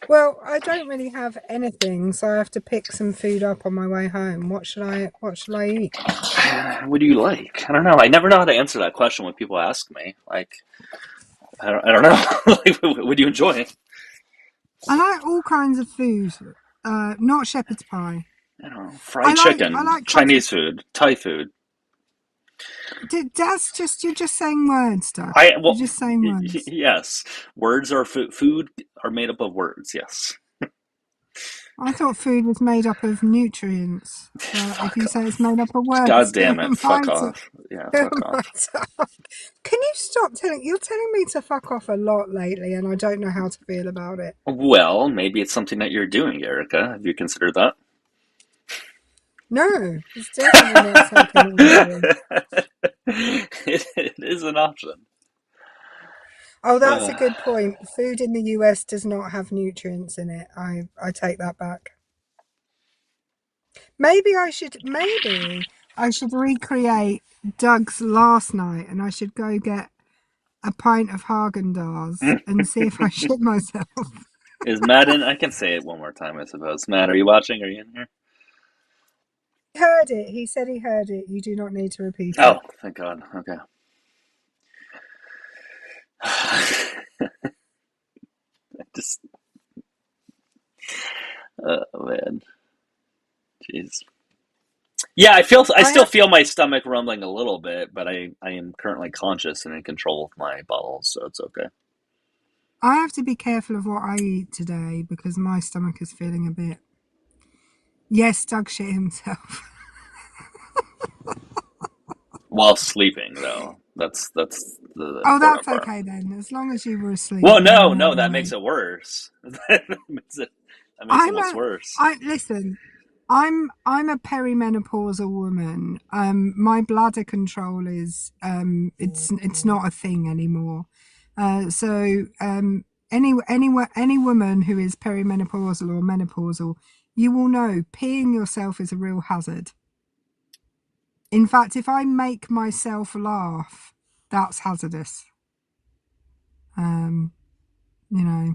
Well, I don't really have anything, so I have to pick some food up on my way home. What shall I eat? What do you like? I don't know. I never know how to answer that question when people ask me. Like, I don't know. Like, what do you enjoy? I like all kinds of food. Not shepherd's pie. I don't know. Fried chicken, I like Chinese food, Thai food. You're just saying words, Doug. Well, You're just saying words. yes. Words are food are made up of words. Yes. I thought food was made up of nutrients. If you say it's made up of words, God damn it! Fuck off. Yeah, fuck off. Can you stop you're telling me to fuck off a lot lately, and I don't know how to feel about it. Well, maybe it's something that you're doing, Erica. Have you considered that? No, it's definitely not something I'm doing. It is an option. Oh, that's a good point. Food in the US does not have nutrients in it. I take that back. Maybe I should recreate Doug's last night, and I should go get a pint of Haagen-Dazs and see if I shit myself. Is Matt in? I can say it one more time, I suppose. Matt, are you watching? Are you in here? He heard it. He said he heard it. You do not need to repeat Oh, it. thank God. Okay. Just, man, jeez. Yeah, I still feel my stomach rumbling a little bit, but I am currently conscious and in control of my bowels, so it's okay. I have to be careful of what I eat today because my stomach is feeling a bit. Yes, Doug shit himself. While sleeping, though, that's the Oh, important that's part. okay then. As long as you were asleep. Well, then no, that right. makes it worse. that makes it almost worse. Listen. I'm a perimenopausal woman. My bladder control is it's not a thing anymore. So any woman who is perimenopausal or menopausal, you will know peeing yourself is a real hazard. In fact, if I make myself laugh, that's hazardous. You know.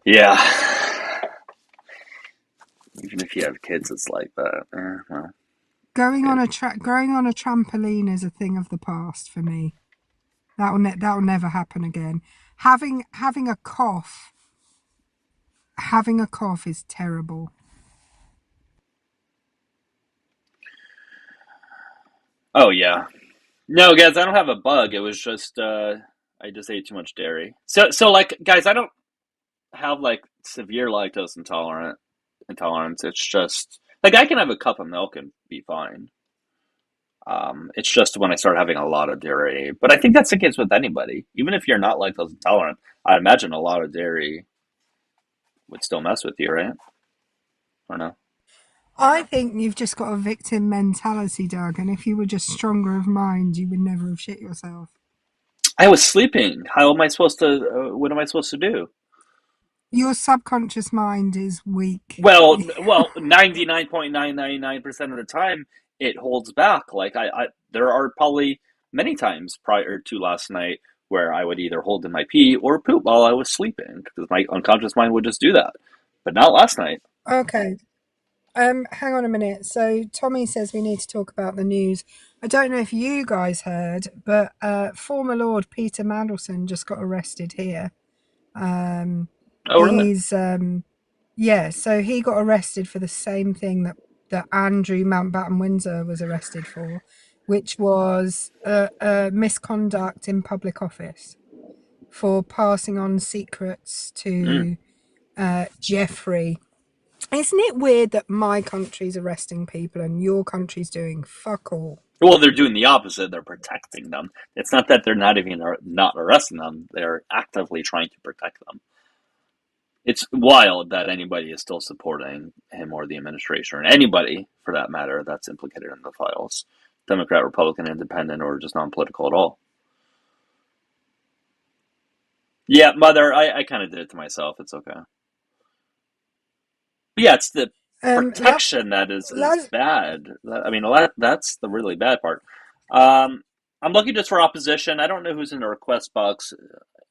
Yeah. Even if you have kids, it's like that. Well. Going on a trampoline is a thing of the past for me. That'll never happen again. Having a cough is terrible. Oh yeah. No, guys, I don't have a bug. It was just I just ate too much dairy. So like, guys, I don't have like severe lactose intolerance. It's just like I can have a cup of milk and be fine. It's just when I start having a lot of dairy. But I think that's the case with anybody. Even if you're not lactose intolerant, I imagine a lot of dairy would still mess with you, right? Or no? I think you've just got a victim mentality, Doug, and if you were just stronger of mind, you would never have shit yourself. I was sleeping. How am I supposed to? What am I supposed to do? Your subconscious mind is weak. Well, 99.999% of the time, it holds back. Like there are probably many times prior to last night where I would either hold in my pee or poop while I was sleeping because my unconscious mind would just do that. But not last night. Okay. Hang on a minute. So Tommy says we need to talk about the news. I don't know if you guys heard, but former Lord Peter Mandelson just got arrested here. Oh, really? He's yeah, so he got arrested for the same thing that Andrew Mountbatten Windsor was arrested for, which was misconduct in public office for passing on secrets to Jeffrey. Isn't it weird that my country's arresting people and your country's doing fuck all? Well, they're doing the opposite. They're protecting them. It's not that they're not even not arresting them. They're actively trying to protect them. It's wild that anybody is still supporting him or the administration, or anybody for that matter that's implicated in the files. Democrat, Republican, Independent, or just non-political at all. Yeah, Mother, I kind of did it to myself. It's okay. But yeah, it's the protection that is bad. I mean, that's the really bad part. I'm looking just for opposition. I don't know who's in the request box.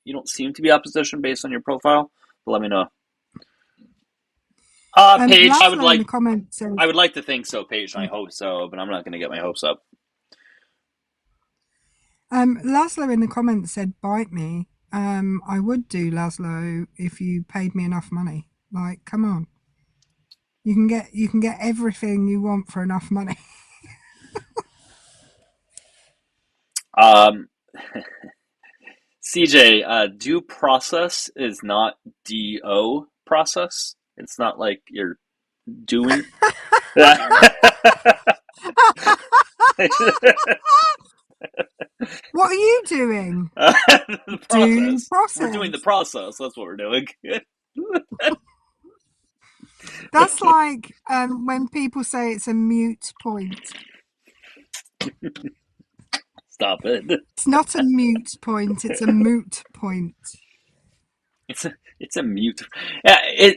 You don't seem to be opposition based on your profile, but let me know. Paige, I would like. I would like to think so, Paige. And I hope so, but I'm not going to get my hopes up. Laszlo in the comments said, "Bite me." I would do, Laszlo, if you paid me enough money. Like, come on. You can get everything you want for enough money. CJ, due process is not DO process. It's not like you're doing. What are you doing? The process. Process. We're doing the process. That's what we're doing. That's like when people say it's a mute point. Stop it. It's not a mute point, it's a moot point. It's a mute. Yeah,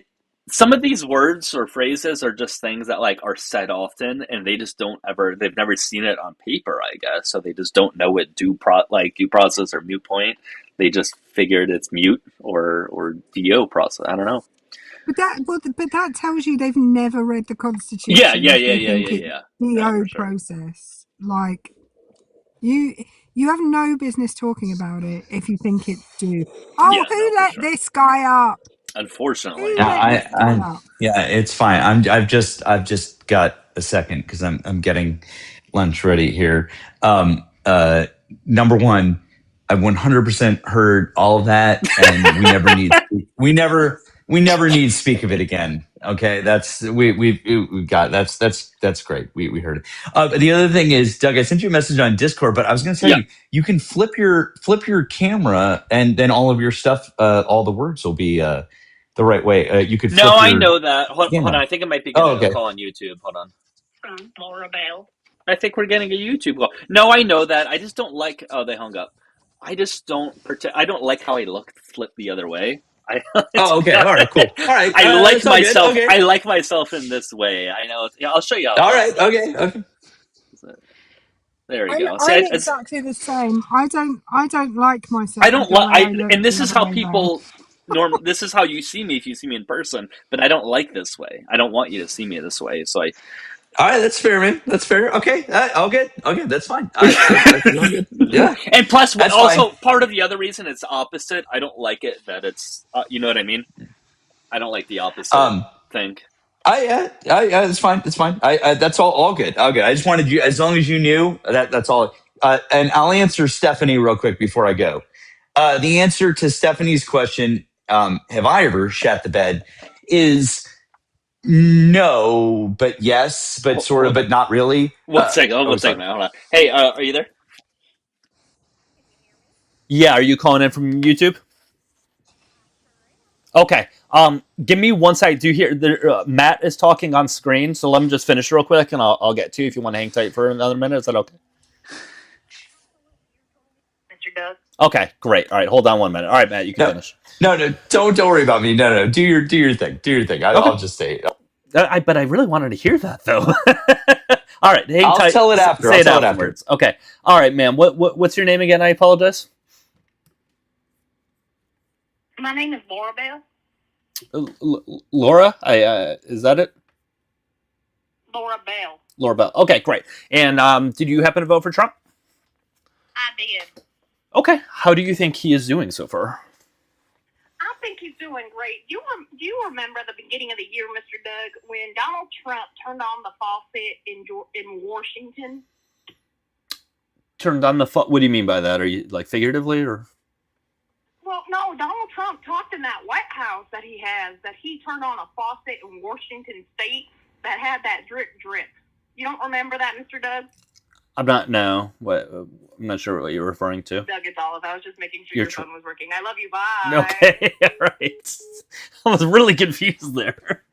some of these words or phrases are just things that like are said often, and they just don't ever. They've never seen it on paper, I guess, so they just don't know what due process or mute point. They just figured it's mute or do process. I don't know. But that tells you they've never read the Constitution. Yeah. DO For sure. process. Like you have no business talking about it if you think it's due. Oh, Yeah, who no, for let sure. this guy up? Unfortunately. Who Yeah, let this guy up? yeah, it's fine. I've just got a second because I'm getting lunch ready here. Number one, I've 100% heard all of that, and we never need to speak of it again. Okay, that's we've got that's great. We heard it. But the other thing is, Doug, I sent you a message on Discord, but I was going to tell you, you can flip your camera, and then all of your stuff, all the words will be the right way. You could. No, I know that. Hold on. I think it might be getting okay. a call on YouTube. Hold on. Laura Bell. I think we're getting a YouTube call. No, I know that. I just don't like. Oh, they hung up. I just don't. I don't like how I look flipped the other way. Okay. All right. Cool. All right. I like myself. Okay. I like myself in this way. I know. Yeah, I'll show you. All right. Okay. There we go. I'm exactly the same. I don't like myself. I don't like. And this is how people. This is how you see me if you see me in person. But I don't like this way. I don't want you to see me this way. So I. All right, that's fair, man. That's fair. Okay, all good. Okay, that's fine. That's all good. Yeah. And plus, that's also fine. part of the other reason it's opposite. I don't like it that it's. You know what I mean? I don't like the opposite thing. It's fine. It's fine. That's all good. All good. I just wanted you, as long as you knew that's all. And I'll answer Stephanie real quick before I go. The answer to Stephanie's question, have I ever shat the bed, is no, but yes, but sort of, but not really. One second. One second. Hold on. Hey, are you there? Yeah. Are you calling in from YouTube? Okay. Give me one second. Do you hear Matt is talking on screen? So let me just finish real quick, and I'll get to you if you want to hang tight for another minute. Is that okay? Mr. Doug. Okay, great. All right, hold on 1 minute. All right, Matt, you can finish. No, don't worry about me. No, do your thing. Do your thing. I'll just say it. But I really wanted to hear that though. All right, hang tight. I'll tell it after. Say it afterwards. Okay. All right, ma'am. What's your name again? I apologize. My name is Laura Bell. Laura? Is that it? Laura Bell. Laura Bell. Okay, great. And did you happen to vote for Trump? I did. Okay. How do you think he is doing so far? I think he's doing great. Do you remember the beginning of the year, Mr. Doug, when Donald Trump turned on the faucet in Washington? Turned on the what do you mean by that? Are you like figuratively or? Well, no, Donald Trump talked in that White House that he turned on a faucet in Washington State that had that drip. You don't remember that, Mr. Doug? I'm not sure what you're referring to. Doug, it's Olive. I was just making sure your phone was working. I love you. Bye. Okay, all right. I was really confused there.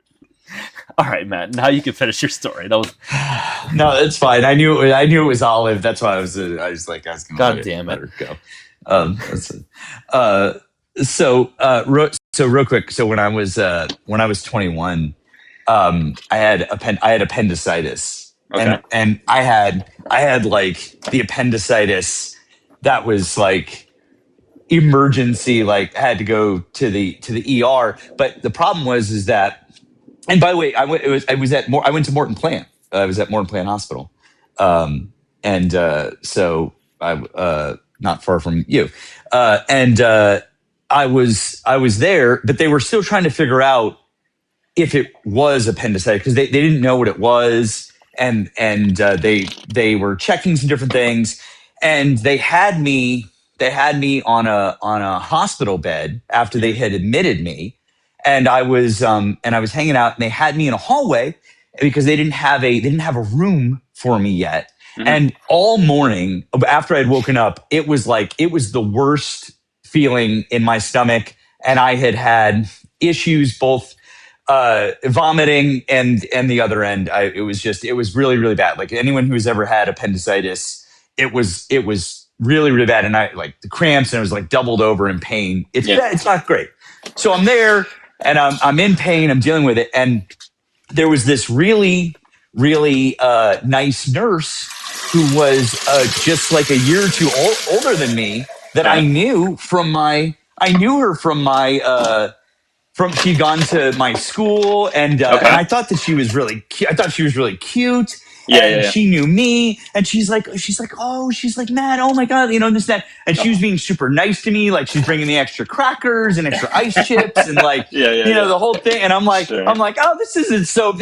All right, Matt. Now you can finish your story. That was no, it's fine. I knew it was Olive. That's why I was like asking. God damn it. Let her go. So real quick. So when I was 21, I had appendicitis. Okay. And I had like the appendicitis that was like emergency, like I had to go to the ER. But the problem was that, and by the way, I went to Morton Plant. I was at Morton Plant Hospital, so I not far from you, I was there, but they were still trying to figure out if it was appendicitis because they didn't know what it was. And they were checking some different things, and they had me on a hospital bed after they had admitted me, and I was hanging out, and they had me in a hallway because they didn't have a room for me yet. Mm-hmm. And all morning after I'd woken up, it was the worst feeling in my stomach, and I had issues both vomiting and the other end. It was really, really bad. Like anyone who's ever had appendicitis, it was really, really bad. And I like the cramps and I was like doubled over in pain. It's bad. It's not great. So I'm there and I'm in pain. I'm dealing with it. And there was this really, really nice nurse who was just like a year or two older than me that I knew her from my she'd gone to my school and I thought that she was really cute. I thought she was really cute. She knew me and she's like, Matt, oh my God, you know, this, that. And she was being super nice to me. Like she's bringing me extra crackers and extra ice chips and like, the whole thing. And I'm like, oh, this isn't so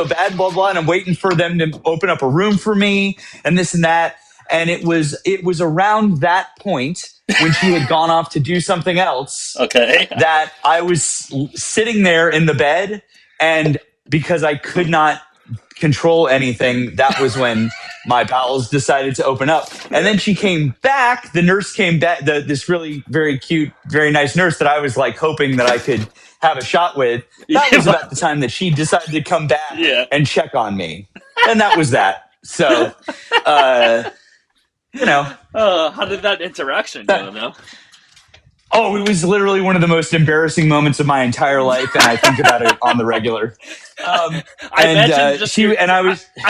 bad, blah, blah. And I'm waiting for them to open up a room for me and this and that. And it was around that point when she had gone off to do something else that I was sitting there in the bed. And because I could not control anything, that was when my bowels decided to open up. And then she came back. The nurse came back, this really very cute, very nice nurse that I was like hoping that I could have a shot with. That was about the time that she decided to come back and check on me. And that was that. So, how did that interaction go, though? Oh, it was literally one of the most embarrassing moments of my entire life, and I think about it on the regular. I'd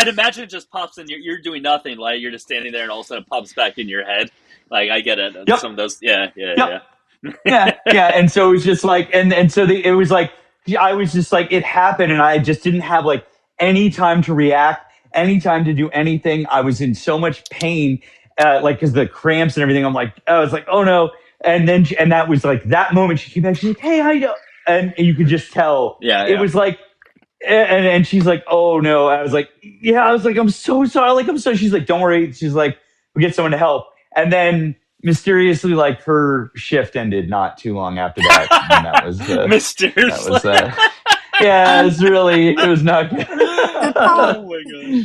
imagine it just pops in. You're doing nothing, like you're just standing there, and all of a sudden it pops back in your head. Like I get it. Some of those, yeah. And so it was just like, it was like I was just like, it happened, and I just didn't have like any time to react, any time to do anything. I was in so much pain, like because the cramps and everything. I was like, oh no. And then, that was like that moment. She came back. She's like, "Hey, how you doing?" And you could just tell. It was like, and she's like, "Oh no." I was like, "Yeah." I was like, "I'm so sorry." Like, I'm sorry. She's like, "Don't worry." She's like, "We'll get someone to help." And then mysteriously, like her shift ended not too long after that. And that was mysteriously. It was not good.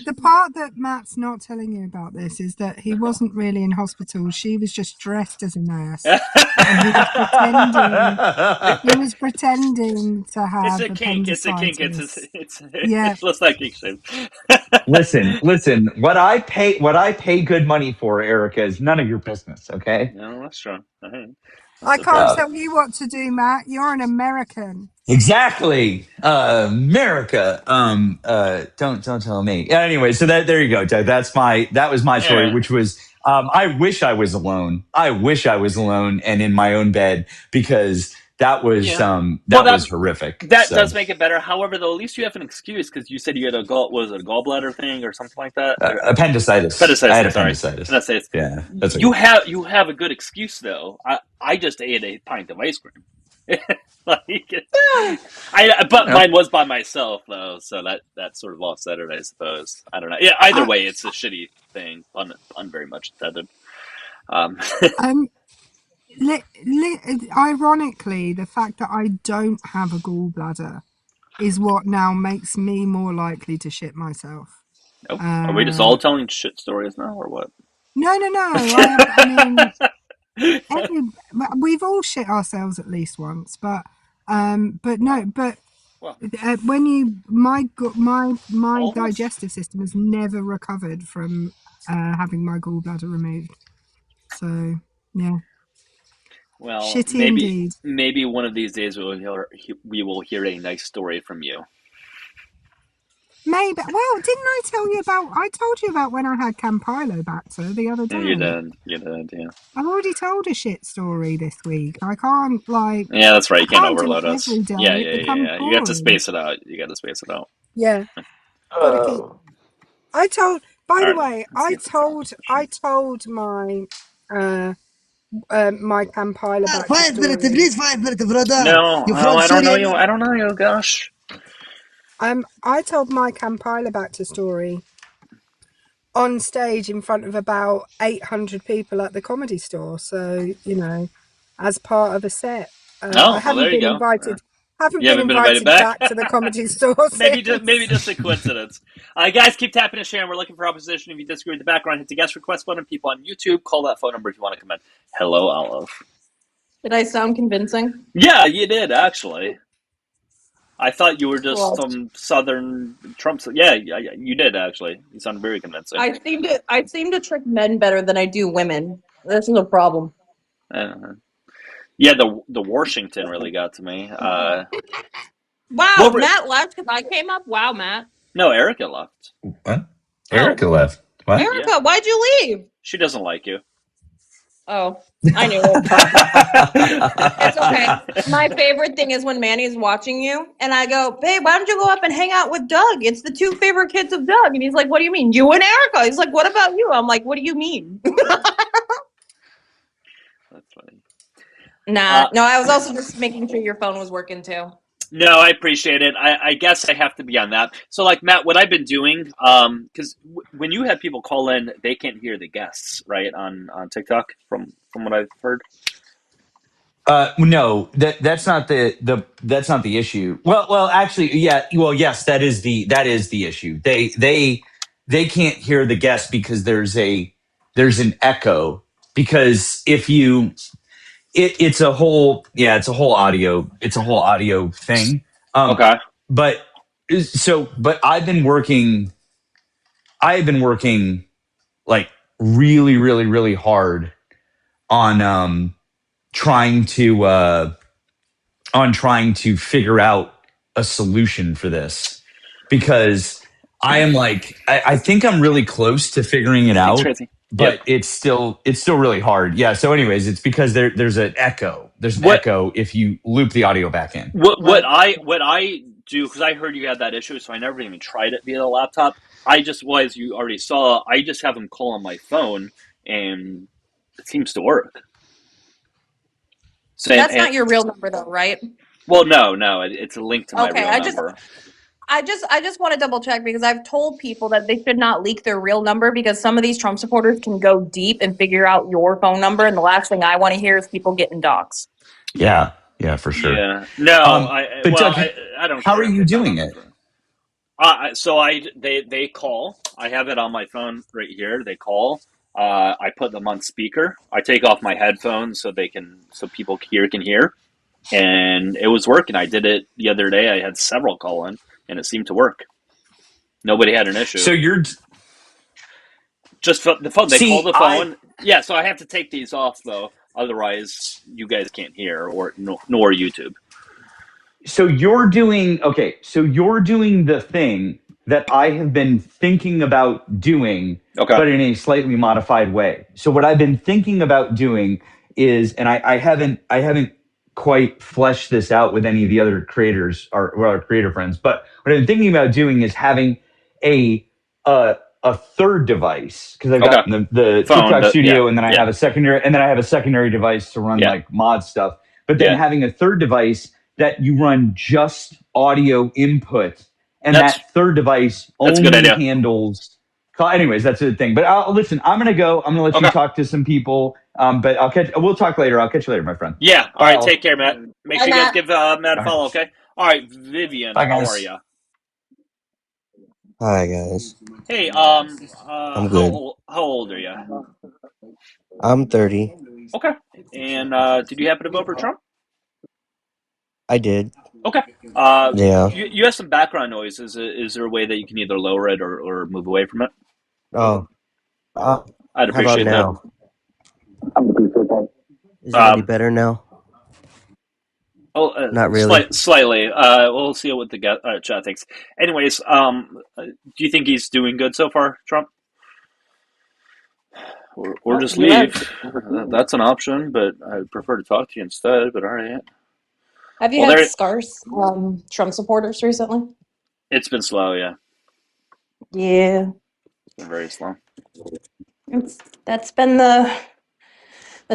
The part that Matt's not telling you about this is that he wasn't really in hospital. She was just dressed as a nurse. And he was pretending to have appendicitis. It's just like kink shame. Listen. What I pay good money for, Erica, is none of your business. Okay? No, that's true. I can't tell you what to do, Matt. You're an American. Exactly, America. Don't tell me. Anyway, so there you go, Doug. That was my story, which was I wish I was alone. I wish I was alone and in my own bed because that was was horrific. That does make it better. However, though, at least you have an excuse because you said you had a gallbladder thing or something like that. Appendicitis. I had appendicitis. Yeah, that's you have a good excuse though. I just ate a pint of ice cream. Mine was by myself though, so that sort of offset it, I suppose. I don't know. Yeah, either way, it's a shitty thing. Pun very much intended. Ironically, the fact that I don't have a gallbladder is what now makes me more likely to shit myself. Nope. Are we just all telling shit stories now, or what? No. I mean, we've all shit ourselves at least once, but when my digestive system has never recovered from having my gallbladder removed. So yeah. Well, shitty maybe one of these days we will hear a nice story from you. Maybe. Well, didn't I tell you about? I told you about when I had Campylobacter the other day. You did, yeah. I've already told a shit story this week. I can't Yeah, that's right. You can't overload us. Yeah. Boring. You got to space it out. Yeah. I told. By the way, I told my my Campylobacter. 5 minutes, please. 5 minutes, brother. No, I don't know you. I don't know you. Gosh. I told my Campylobacter story on stage in front of about 800 people at the Comedy Store. So, as part of a set. I haven't been invited. Haven't been invited back to the Comedy Store. maybe just a coincidence. Guys, keep tapping and sharing. We're looking for opposition. If you disagree with the background, hit the guest request button. People on YouTube, call that phone number if you want to comment. Hello, Olive. Did I sound convincing? Yeah, you did, actually. I thought you were just Well, some Southern Trump. Yeah, you did actually. You sounded very convincing. I seem to trick men better than I do women. That's no problem. Yeah, the Washington really got to me. Wow, What were- Matt left because I came up. Wow, Matt. No, Erica left. What? Erica left. What? Erica, Yeah. why'd you leave? She doesn't like you. Oh, I knew it. It's okay. My favorite thing is when Manny's watching you and I go, babe, why don't you go up and hang out with Doug? It's the two favorite kids of Doug. And he's like, what do you mean? You and Erica. He's like, what about you? I'm like, what do you mean? That's funny. Nah, no, I was also just making sure your phone was working too. No, I appreciate it. I guess I have to be on that. So, like, Matt, what I've been doing, because when you have people call in, they can't hear the guests, right, on TikTok, from what I've heard. No, that's not that's not the issue. Well, actually, yeah. Well, yes, that is the issue. They can't hear the guests because there's an echo. Because if you, it's a whole audio thing. Okay. But I've been working like really, really, really hard on trying to figure out a solution for this, because I am I think I'm really close to figuring it out, but it's still really hard. Yeah. So anyways, it's because there's an echo. There's an echo if you loop the audio back in. What I do, because I heard you had that issue, so I never even tried it via the laptop. I just, as you already saw, I just have them call on my phone, and it seems to work. So that's not your real number, though, right? Well, no, it's a link to my real number. I just want to double check, because I've told people that they should not leak their real number, because some of these Trump supporters can go deep and figure out your phone number, and the last thing I want to hear is people getting doxxed. Yeah, for sure. Yeah, no, but Doug, I don't. How are you doing it? So they call. I have it on my phone right here. They call. I put them on speaker. I take off my headphones so people can hear, and it was working. I did it the other day. I had several call in, and it seemed to work. Nobody had an issue. So you're just the phone. They call the phone. Yeah. So I have to take these off though, otherwise you guys can't hear nor YouTube. So you're doing the thing that I have been thinking about doing, but in a slightly modified way. So what I've been thinking about doing is, and I haven't quite fleshed this out with any of the other creators or our creator friends, but what I've been thinking about doing is having a third device, because I've got the phone, TikTok studio, and then I have a secondary device to run like mod stuff, but then having a third device that you run just audio input, and that third device only handles. Anyways, that's the thing. But listen, I'm gonna go. I'm gonna let you talk to some people. But we'll talk later. I'll catch you later, my friend. Yeah. All right. Take care, Matt. Make sure you guys give Matt a follow. Okay. All right, Vivian. Bye, how guys. are you? Hi guys. Hey. I'm good. How old are you? I'm 30. Okay. And did you happen to vote for Trump? I did. Okay. Yeah. You have some background noise. Is there a way that you can either lower it or move away from it? Oh. I'd appreciate how about now? Is it any better now? Oh, not really. Slightly. We'll see what the chat thinks. Anyways, do you think he's doing good so far, Trump? Or just leave. That's an option, but I'd prefer to talk to you instead. But all right. Have you had scarce Trump supporters recently? It's been slow, yeah. Yeah. It's been very slow. That's been the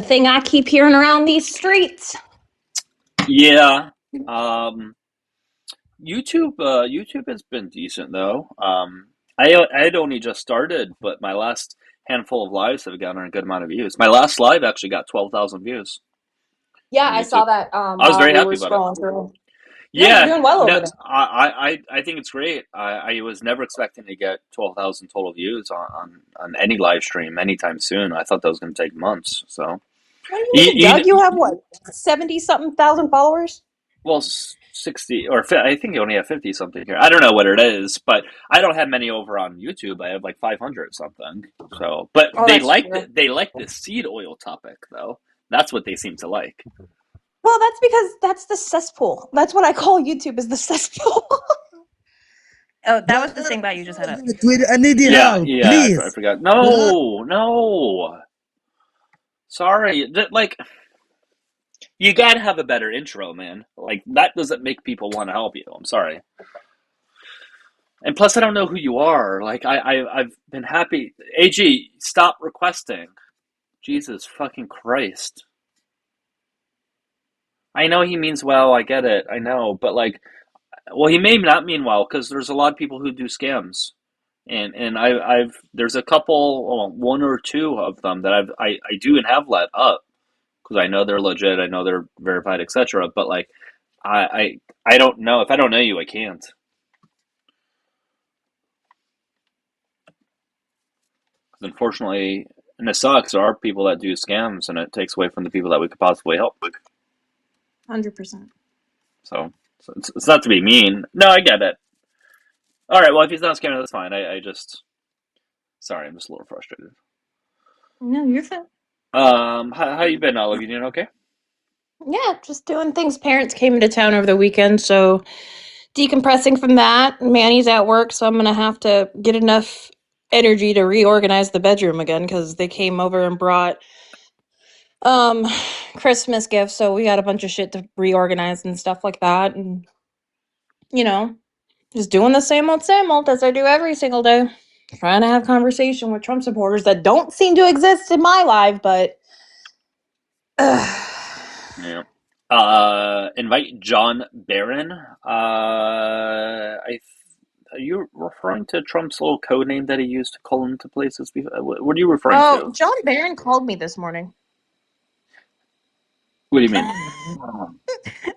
thing I keep hearing around these streets. Yeah. YouTube has been decent though. I had only just started, but my last handful of lives have gotten a good amount of views. My last live actually got 12,000 views. Yeah, I saw that. I was very happy about it. Yeah, you're doing well over there. I think it's great. I was never expecting to get 12,000 total views on any live stream anytime soon. I thought that was going to take months. So, Doug, you have what, 70-something thousand followers? Well, 60 or I think you only have 50 something here. I don't know what it is, but I don't have many over on YouTube. I have like 500 something. So, but Oh, they that's like true. they like the seed oil topic though. That's what they seem to like. Well, that's because that's the cesspool. That's what I call YouTube, is the cesspool. Oh, that was the same guy you just had up. I need your Yeah, help, yeah, I please. forgot. No. Sorry. Like, you gotta have a better intro, man. Like, that doesn't make people want to help you. I'm sorry. And plus, I don't know who you are. Like, I've been happy. AG, stop requesting. Jesus fucking Christ. I know he means well. I get it. I know, but like, well, he may not mean well because there's a lot of people who do scams, and I've there's a couple, well, one or two of them that I do and have let up because I know they're legit. I know they're verified, etc. But like, I don't know. If I don't know you, I can't. Unfortunately, and it sucks. There are people that do scams, and it takes away from the people that we could possibly help. 100%. So it's not to be mean. No, I get it. All right. Well, if he's not scamming, that's fine. I just sorry. I'm just a little frustrated. No, you're fine. How you been, Olive? You doing okay? Yeah, just doing things. Parents came into town over the weekend, so decompressing from that. Manny's at work, so I'm gonna have to get enough energy to reorganize the bedroom again because they came over and brought um Christmas gifts, so we got a bunch of shit to reorganize and stuff like that, and you know, just doing the same old as I do every single day. Trying to have conversation with Trump supporters that don't seem to exist in my life, but Yeah. Invite John Barron. Are you referring to Trump's little code name that he used to call into places? What are you referring oh, to? John Barron called me this morning. What do you mean?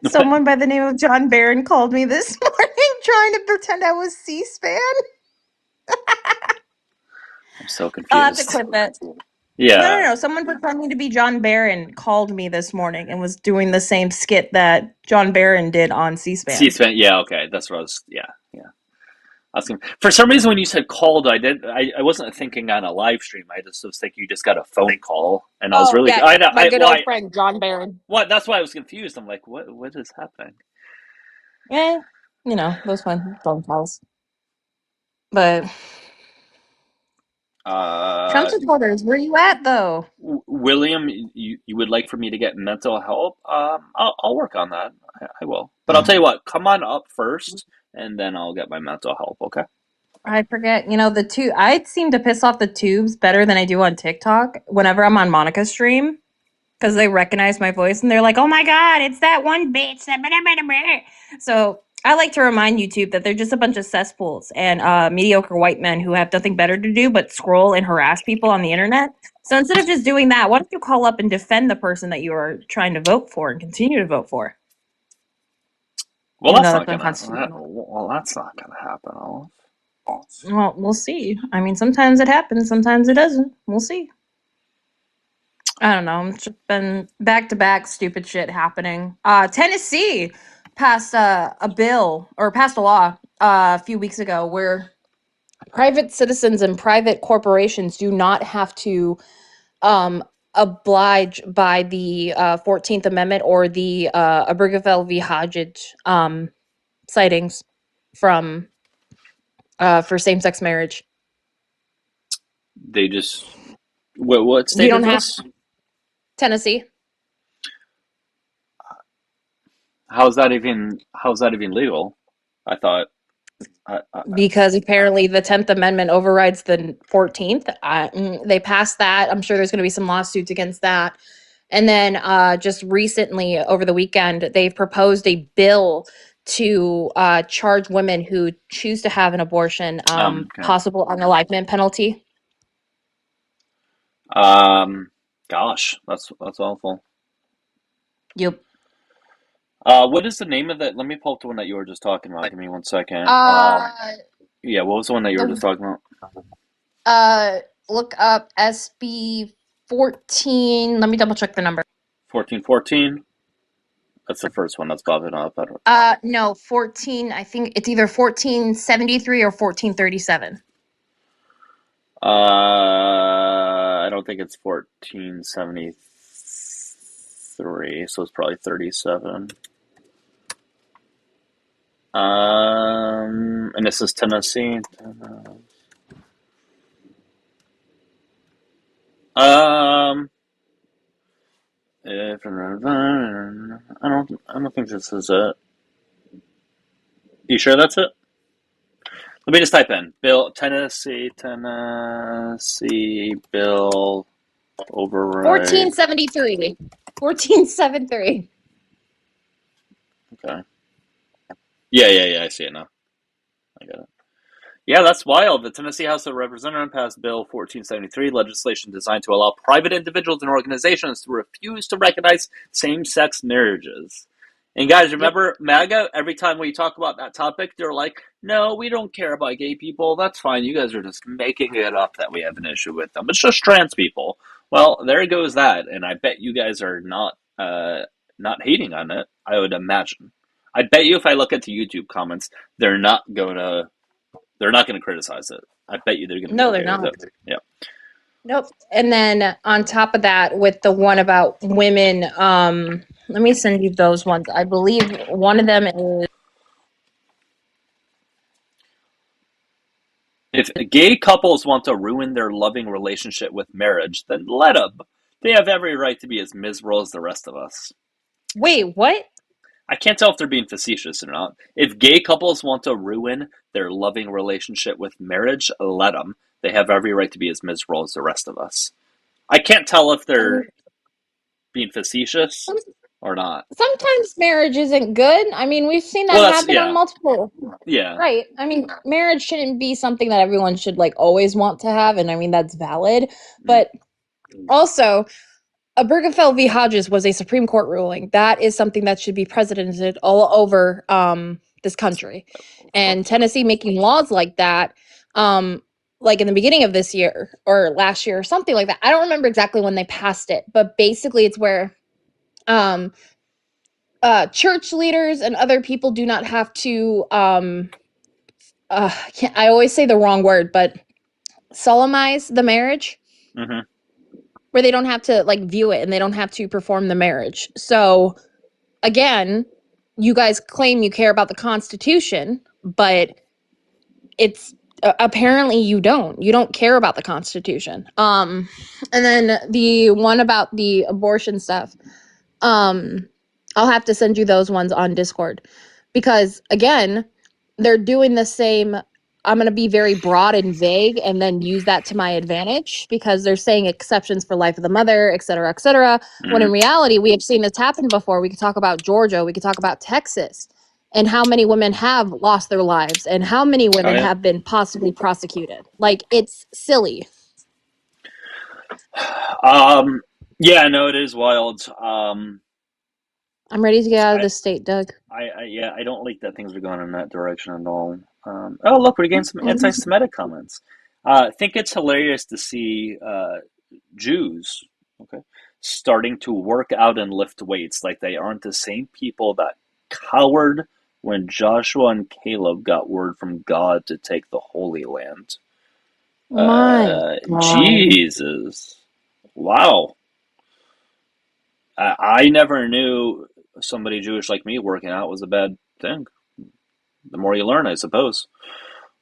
Someone by the name of John Barron called me this morning trying to pretend I was C-SPAN. I'm so I'll have to confused. clip it. Yeah. No. Someone pretending to be John Barron called me this morning and was doing the same skit that John Barron did on C-SPAN. C-SPAN. Yeah. Okay. That's what I was. Yeah. Yeah. For some reason, when you said called, I wasn't thinking on a live stream. I just was thinking you just got a phone call, and I was Oh really. yeah, my good old friend John Barron. What? That's why I was confused. I'm like, what is happening? Eh, those fun phone calls. But Trump supporters, where you at though? William, you would like for me to get mental help? I'll work on that. I will. But I'll tell you what, come on up first, and then I'll get my mental help, okay? I forget, I seem to piss off the tubes better than I do on TikTok whenever I'm on Monica's stream because they recognize my voice and they're like, oh my God, it's that one bitch. So I like to remind YouTube that they're just a bunch of cesspools and mediocre white men who have nothing better to do but scroll and harass people on the internet. So instead of just doing that, why don't you call up and defend the person that you are trying to vote for and continue to vote for? Well, Even that's though not that's gonna. unconstitutional. Well, that's not gonna happen. Olive. Well, we'll see. I mean, sometimes it happens, sometimes it doesn't. We'll see. I don't know. It's just been back to back stupid shit happening. Tennessee passed a bill or passed a law a few weeks ago where private citizens and private corporations do not have to um, oblige by the 14th Amendment or the Abergefell v. Hodge sightings from for same sex marriage. They just. What You state is don't have this? Tennessee. How's that even legal? I thought. Because apparently the 10th Amendment overrides the 14th. They passed that. I'm sure there's going to be some lawsuits against that. And then just recently, over the weekend, they've proposed a bill to charge women who choose to have an abortion Okay. possible unalivement penalty. Gosh, that's awful. Yep. What is the name of that? Let me pull up the one that you were just talking about. Give me 1 second. Yeah, what was the one that you were just talking about? Look up SB 14. Let me double check the number. 1414. That's the first one that's popping up. I don't. No, 14. I think it's either 1473 or 1437. I don't think it's 1473, so it's probably 37. And this is Tennessee. I don't think this is it. You sure that's it? Let me just type in Tennessee bill override. 1473. 1473. Okay. Yeah. I see it now. I got it. Yeah, that's wild. The Tennessee House of Representatives passed Bill 1473, legislation designed to allow private individuals and organizations to refuse to recognize same-sex marriages. And guys, remember, MAGA, every time we talk about that topic, they're like, no, we don't care about gay people. That's fine. You guys are just making it up that we have an issue with them. It's just trans people. Well, there goes that. And I bet you guys are not hating on it, I would imagine. I bet you if I look at the YouTube comments, they're not going to criticize it. I bet you they're going to be okay they're not. with it. Yeah. Nope. And then on top of that, with the one about women, let me send you those ones. I believe one of them is. If gay couples want to ruin their loving relationship with marriage, then let them. They have every right to be as miserable as the rest of us. Wait, what? I can't tell if they're being facetious or not. If gay couples want to ruin their loving relationship with marriage, let them. They have every right to be as miserable as the rest of us. I can't tell if they're being facetious or not. Sometimes marriage isn't good. I mean, we've seen that happen on multiple. Yeah. Right. I mean, marriage shouldn't be something that everyone should always want to have, and I mean that's valid. But also, Obergefell v. Hodges was a Supreme Court ruling. That is something that should be precedented all over this country. And Tennessee making laws like that, like in the beginning of this year or last year or something like that. I don't remember exactly when they passed it, but basically it's where church leaders and other people do not have to I always say the wrong word, but solemnize the marriage. Mm-hmm. Where they don't have to view it and they don't have to perform the marriage. So again, you guys claim you care about the Constitution, but it's apparently you don't care about the Constitution. And then the one about the abortion stuff, I'll have to send you those ones on Discord, because again, they're doing the same. I'm going to be very broad and vague and then use that to my advantage, because they're saying exceptions for life of the mother, et cetera, et cetera. Mm-hmm. When in reality, we have seen this happen before. We could talk about Georgia. We could talk about Texas and how many women have lost their lives and how many women have been possibly prosecuted. It's silly. Yeah, no, it is wild. I'm ready to get out of this state, Doug. I don't like that things are going in that direction at all. Oh, look, we're getting some anti-Semitic comments. I think it's hilarious to see Jews, starting to work out and lift weights like they aren't the same people that cowered when Joshua and Caleb got word from God to take the Holy Land. My God. Jesus. Wow. I never knew somebody Jewish like me working out was a bad thing. The more you learn, I suppose.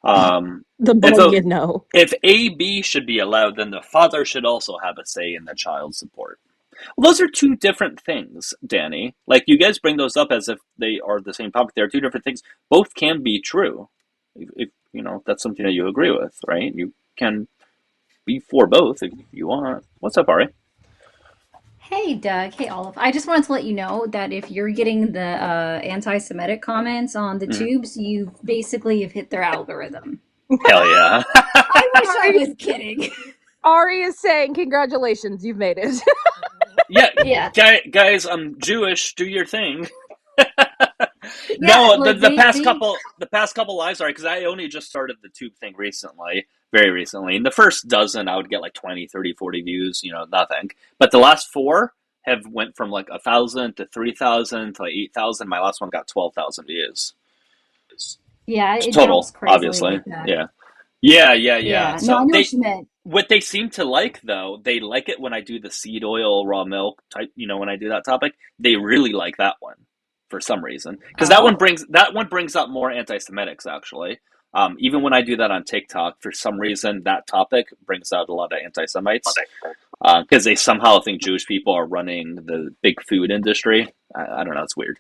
The more you know. If AB should be allowed, then the father should also have a say in the child support. Well, those are two different things, Danny. You guys bring those up as if they are the same topic. They're two different things. Both can be true. If that's something that you agree with, right? You can be for both if you want. What's up, Ari? Hey, Doug. Hey, Olive. I just wanted to let you know that if you're getting the anti-Semitic comments on the tubes, you basically have hit their algorithm. Hell yeah. I wish I was kidding. Ari is saying, congratulations, you've made it. Yeah. Guys, I'm Jewish. Do your thing. No, the past couple lives, sorry, because I only just started the tube thing very recently. In the first dozen, I would get 20, 30, 40 views, nothing. But the last 4 have went from like 1,000 to 3,000 to like 8,000. My last one got 12,000 views Yeah, it total, drops crazily obviously. like that. Yeah. Yeah. Yeah, no, I So know what you meant. what they seem to like though, they like it when I do the seed oil, raw milk type. When I do that topic, they really like that one for some reason because that one brings up more anti-Semitics actually. Even when I do that on TikTok, for some reason that topic brings out a lot of anti-Semites because they somehow think Jewish people are running the big food industry. I don't know. It's weird.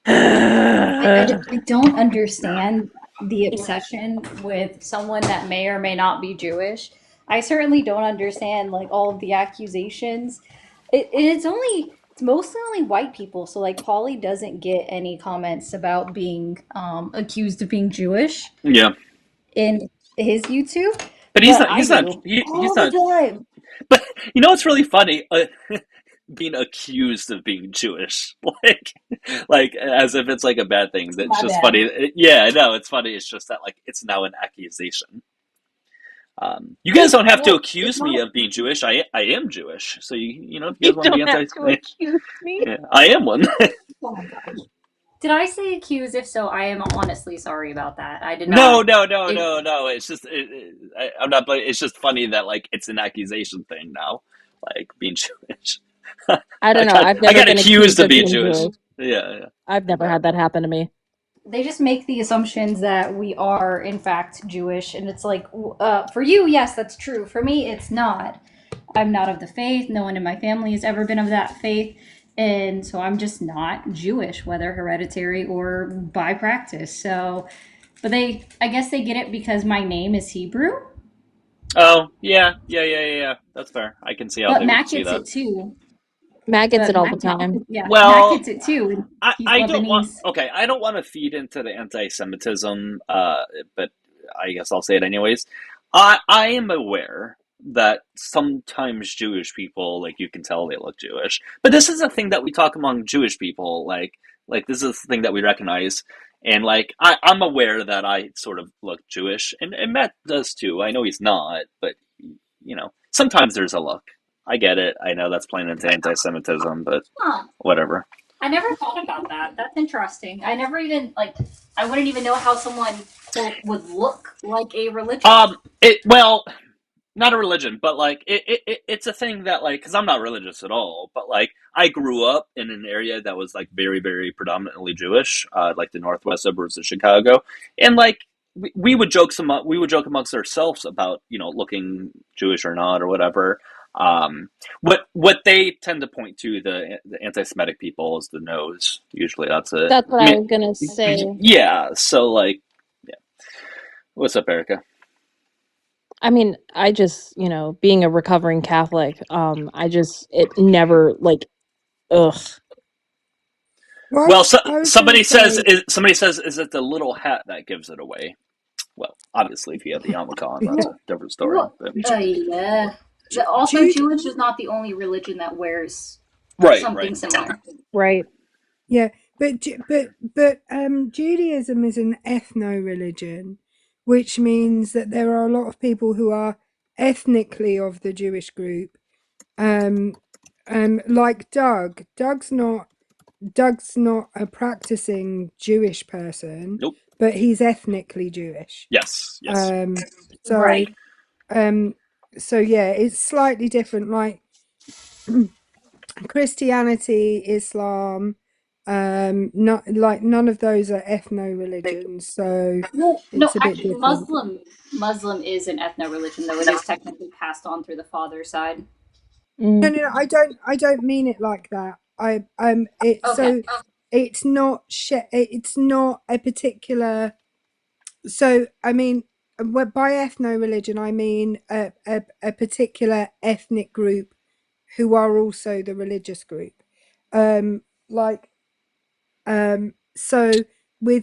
I don't understand the obsession with someone that may or may not be Jewish. I certainly don't understand like all of the accusations. It's mostly only white people. So like Paulie doesn't get any comments about being accused of being Jewish Yeah, in his YouTube, but he's but not. I He's not. do He's all the not. time. But what's really funny? Being accused of being Jewish, like as if it's like a bad thing. That's My just bad. funny. Yeah, I know it's funny. It's just that like it's now an accusation. You guys don't have to Well, it's accuse me not. of being Jewish. I am Jewish. So if you You guys want to be don't have anti, to accuse me. yeah, I am one. Oh my gosh. Did I say accused? If so, I am honestly sorry about that. I did No, not. no. It's just I'm not. It's just funny that like it's an accusation thing now, like being Jewish. I don't know. I've I never got been accused accused of of being being Jewish. Jewish. Yeah. I've never had that happen to me. They just make the assumptions that we are in fact Jewish, and it's like for you, yes, that's true. For me, it's not. I'm not of the faith. No one in my family has ever been of that faith, and so I'm just not Jewish, whether hereditary or by practice. So, but I guess they get it because my name is Hebrew. Oh, yeah. That's fair. I can see how But they would Matt see gets that. it too. Matt gets But it all the Matt, time. yeah, Matt Well, gets it too. He's I don't want. Lebanese. Okay, I don't want to feed into the anti-Semitism, but I guess I'll say it anyways. I am aware that sometimes Jewish people, like you can tell they look Jewish, but this is a thing that we talk among Jewish people. Like this is a thing that we recognize, and like I'm aware that I sort of look Jewish, and Matt does too. I know he's not, but sometimes there's a look. I get it. I know that's playing into anti-Semitism, but Huh. whatever. I never thought about that. That's interesting. I never even I wouldn't even know how someone quote would look like a religion. Well, not a religion, but like it's a thing that like because I'm not religious at all, but like I grew up in an area that was like very very predominantly Jewish, like the northwest suburbs of Chicago, and like we would joke amongst ourselves about looking Jewish or not or whatever. What they tend to point to the anti-Semitic people is the nose. Usually that's it. That's what I was gonna say. Yeah. So like, yeah. What's up, Erica? I mean, I just, being a recovering Catholic, it never like, ugh. Well, I was somebody gonna say, says, is it the little hat that gives it away? Well, obviously, if you have the yarmulke on, that's a different story. Well, But yeah. Also, Jude- Jewish is not the only religion that wears right. something similar. Right. yeah, but Judaism is an ethno-religion, which means that there are a lot of people who are ethnically of the Jewish group. Like Doug. Doug's not a practicing Jewish person, Nope. but he's ethnically Jewish. Yes. So Right. so yeah, it's slightly different. Like Christianity, Islam, not like none of those are ethno religions. So No, it's a bit actually, different. Muslim is an ethno religion, though it is technically passed on through the father's side. No, I don't mean it like that. So it's not it's not a particular. So I mean, by ethno religion, I mean a particular ethnic group who are also the religious group. So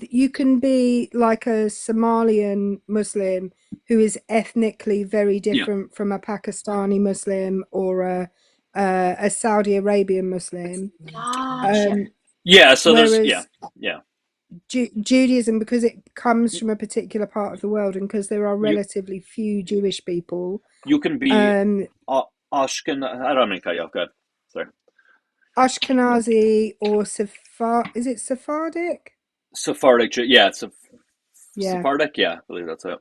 you can be like a Somalian Muslim who is ethnically very different from a Pakistani Muslim or a Saudi Arabian Muslim. Gotcha. Yeah. So whereas there's yeah. Judaism, because it comes from a particular part of the world, and because there are relatively few Jewish people, you can be Ashken. I don't mean to cut you off. Good. Sorry. Ashkenazi or is it Sephardic? Sephardic, yeah, Yeah. Sephardic, yeah, I believe that's it.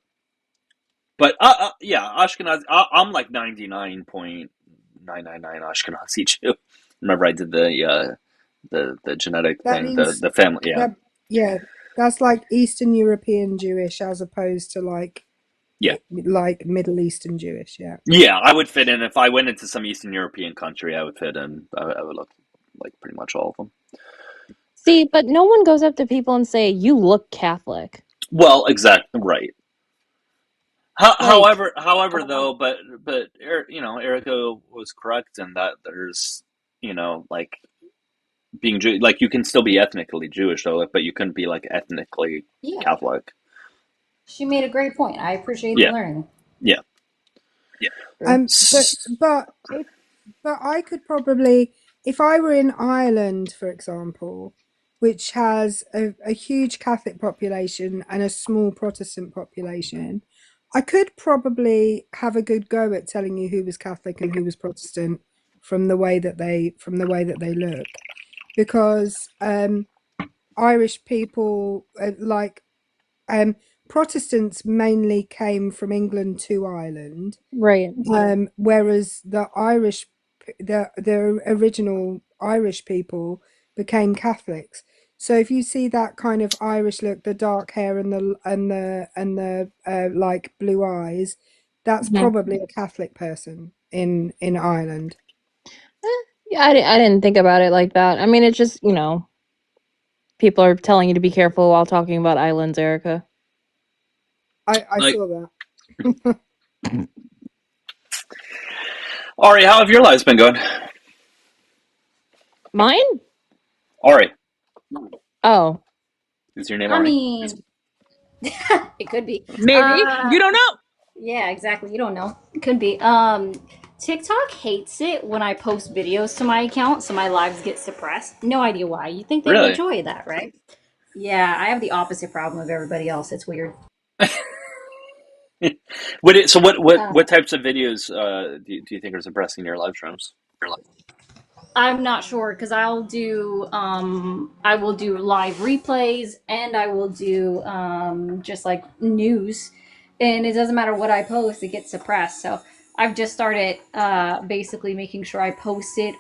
But yeah, Ashkenazi. I'm like 99.999 Ashkenazi Jew. Remember, I did the genetic That thing, means the family. Yeah, yeah, that's like Eastern European Jewish as opposed to like yeah, Middle Eastern Jewish. Yeah. yeah. I would fit in if I went into some Eastern European country. I would fit in. I would look like pretty much all of them. See, but no one goes up to people and say, "You look Catholic." Well, exactly right. Like, However, though, but Erica was correct in that there's like being like you can still be ethnically Jewish though, but you couldn't be like ethnically Yeah, Catholic. she made a great point. I appreciate the Yeah, learning. yeah. But I could probably, if I were in Ireland, for example, which has a huge Catholic population and a small Protestant population, I could probably have a good go at telling you who was Catholic and who was Protestant from the way that they look, because Irish people Protestants mainly came from England to Ireland, right. whereas the original Irish people became Catholics. So if you see that kind of Irish look, the dark hair and the like blue eyes, that's probably a Catholic person in Ireland. Yeah, I didn't think about it like that. I mean, it's just, people are telling you to be careful while talking about islands, Erica. I Like, saw that. Ari, how have your lives been going? Mine? Ari, Oh, is your name I Ari? mean, it could be. maybe. You don't know. Yeah, exactly. You don't know. It could be. TikTok hates it when I post videos to my account, so my lives get suppressed. No idea why. You think they would Really? enjoy that, right? Yeah, I have the opposite problem of everybody else. It's weird. What types of videos do you think are suppressing your live streams? I'm not sure because I will do live replays and I will do just like news, and it doesn't matter what I post, it gets suppressed. So I've just started basically making sure I post it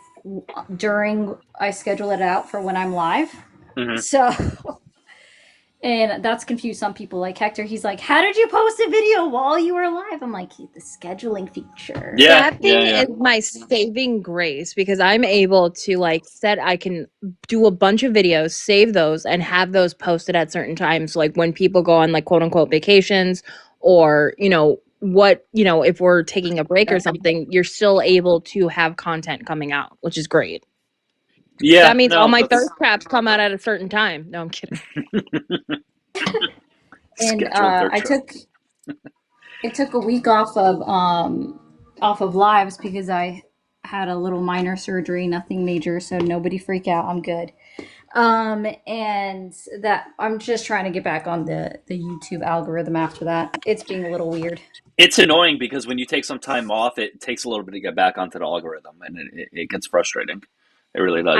during I schedule it out for when I'm live. Mm-hmm. So and that's confused some people. Like Hector, he's like, "How did you post a video while you were live?" I'm like, "The scheduling feature." Yeah, That thing yeah. is my saving grace because I'm able to I can do a bunch of videos, save those, and have those posted at certain times. Like when people go on like quote unquote vacations or, if we're taking a break or something, you're still able to have content coming out, which is great. Yeah, That means all no, my that's thirst traps come out at a certain time. No, I'm kidding. And scheduled third trip. I took a week off of lives because I had a little minor surgery, nothing major, so nobody freak out. I'm good. And that I'm just trying to get back on the YouTube algorithm after that. It's being a little weird. It's annoying because when you take some time off, it takes a little bit to get back onto the algorithm, and it gets frustrating. It really does.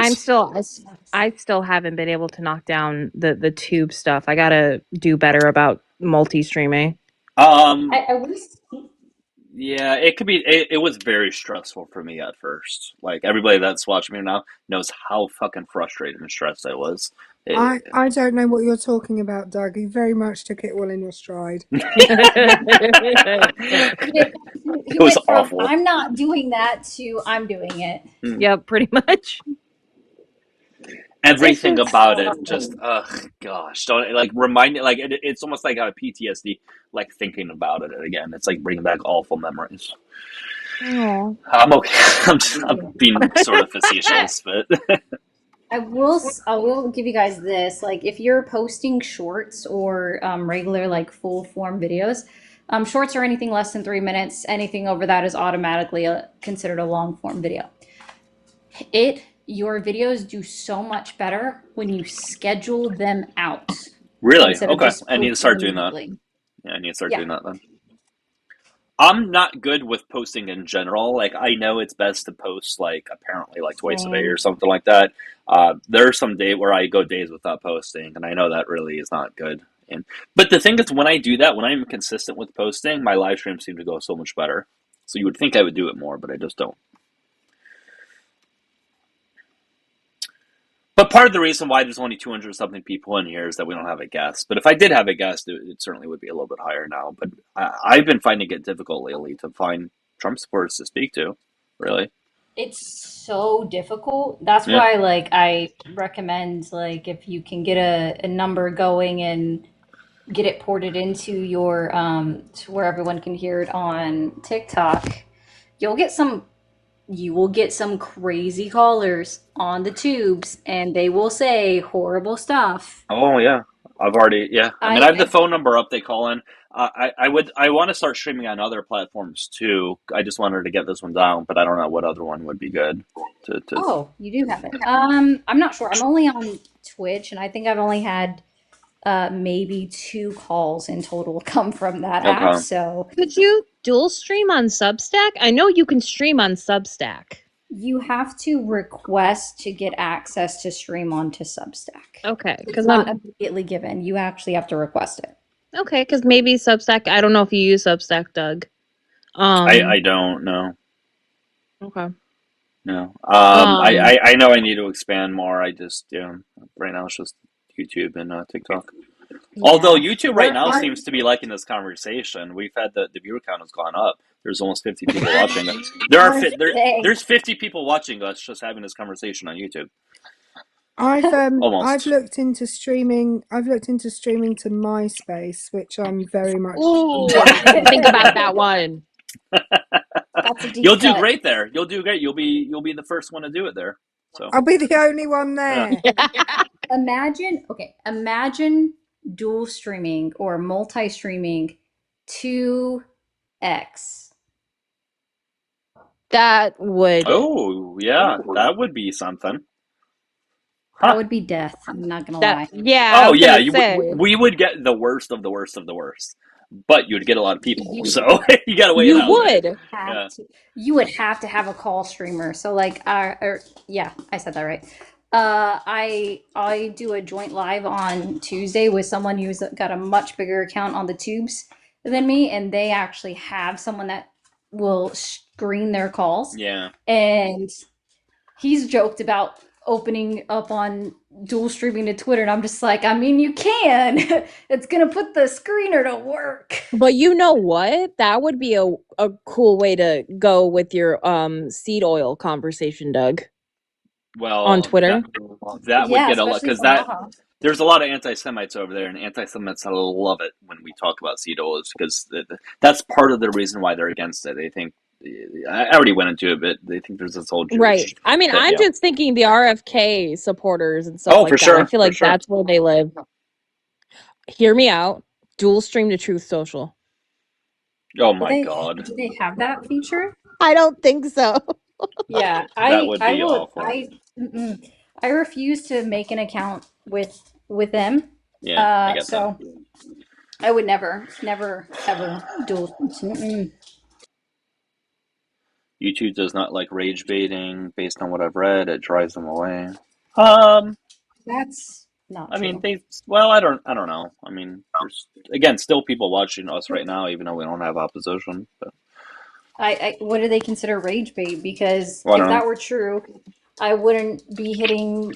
I still haven't been able to knock down the tube stuff. I gotta do better about multi-streaming. I wish. Yeah, it could be. It was very stressful for me at first. Like everybody that's watching me now knows how fucking frustrated and stressed I was. It, I don't know what you're talking about, Doug. You very much took it all in your stride. He was went from awful. I'm not doing that to I'm doing it. Yep, pretty much. Everything about it, just gosh, don't like remind it. Like it's almost like a PTSD. Like thinking about it again, it's like bringing back awful memories. Aww. I'm okay. I'm being sort of facetious, but I will give you guys this. Like, if you're posting shorts or regular, like, full form videos, shorts are anything less than 3 minutes. Anything over that is automatically considered a long form video. Your videos do so much better when you schedule them out. Really, instead of okay. just I need to start posting doing that. immediately. Yeah, I need to start doing that then. I'm not good with posting in general. Like, I know it's best to post like apparently like twice a day Same. or something like that. There's some day where I go days without posting, and I know that really is not good. And but the thing is, when I do that, when I'm consistent with posting, my live streams seem to go so much better. So you would think I would do it more, but I just don't. But part of the reason why there's only 200 something people in here is that we don't have a guest. But if I did have a guest, it certainly would be a little bit higher now. But I've been finding it difficult lately to find Trump supporters to speak to. Really? It's so difficult. That's Yeah. why, like, I recommend, like, if you can get a number going and get it ported into your to where everyone can hear it on TikTok, you'll get some you will get some crazy callers on the tubes and they will say horrible stuff. Oh yeah. I've already I mean, I have the I phone number up. They call in. I want to start streaming on other platforms too. I just wanted to get this one down, but I don't know what other one would be good to. Oh, you do have it. I'm not sure. I'm only on Twitch and I think I've only had maybe 2 calls in total come from that app. Okay. So Could you dual stream on Substack? I know you can stream on Substack. you have to request to get access to stream onto Substack. Okay, It's because not immediately given. You actually have to request it. okay, because maybe Substack. I don't know if you use Substack, Doug. I don't know. Okay. No. I know I need to expand more. I just right now it's just YouTube and TikTok. Although YouTube right now seems to be liking this conversation. We've had the viewer count has gone up. There's almost 50 people watching it. There's 50 people watching us just having this conversation on YouTube. I've Almost. looked into streaming. I've looked into streaming to MySpace, which I'm very much. Ooh, I didn't think about that one. That's a deep You'll do cut. great there. You'll do great. You'll be the first one to do it there. So I'll be the only one there. Imagine dual streaming or multi-streaming 2x. That would. Oh yeah, that would be something. That would be death. I'm not gonna lie. Yeah. Oh yeah, we would get the worst of the worst of the worst, but you'd get a lot of people. So you got to weigh it out. You would have to have a call streamer. So like, yeah, I said that right. I do a joint live on Tuesday with someone who's got a much bigger account on the tubes than me, and they actually have someone that will screen their calls. Yeah. And he's joked about opening up on dual streaming to Twitter, and I'm just like, I mean, you can. It's gonna put the screener to work. But you know what? That would be a cool way to go with your seed oil conversation, Doug. Well, on Twitter. That would get a lot because there's a lot of anti-Semites over there, and anti-Semites love it when we talk about seed oils because that's part of the reason why they're against it. They think I already went into it, but they think there's this whole Jewish right. I mean, I'm just thinking the RFK supporters and stuff like for that. sure. I feel like that's where they live. Hear me out. Dual stream to Truth Social. Oh my God! Do they have that feature? I don't think so. Yeah, that would be awful. I refuse to make an account with them. Yeah, I get so that. I would never, ever dual. YouTube does not like rage baiting. Based on what I've read, it drives them away. That's not. I mean, I don't know. I mean, there's again still people watching us right now, even though we don't have opposition. But what do they consider rage bait? Because Well, I if don't that know. were true, I wouldn't be hitting.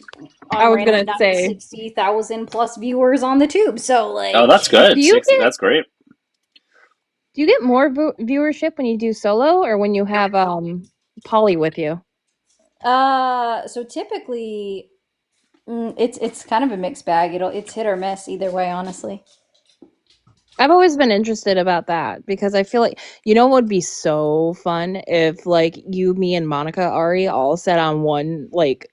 I was gonna say 60,000 plus viewers on the tube. So like, oh, that's good. That's great. Do you get more viewership when you do solo or when you have Polly with you? So typically, it's kind of a mixed bag. It's hit or miss either way, honestly. I've always been interested about that because I feel like what would be so fun if like you, me, and Monica Ari all sat on one like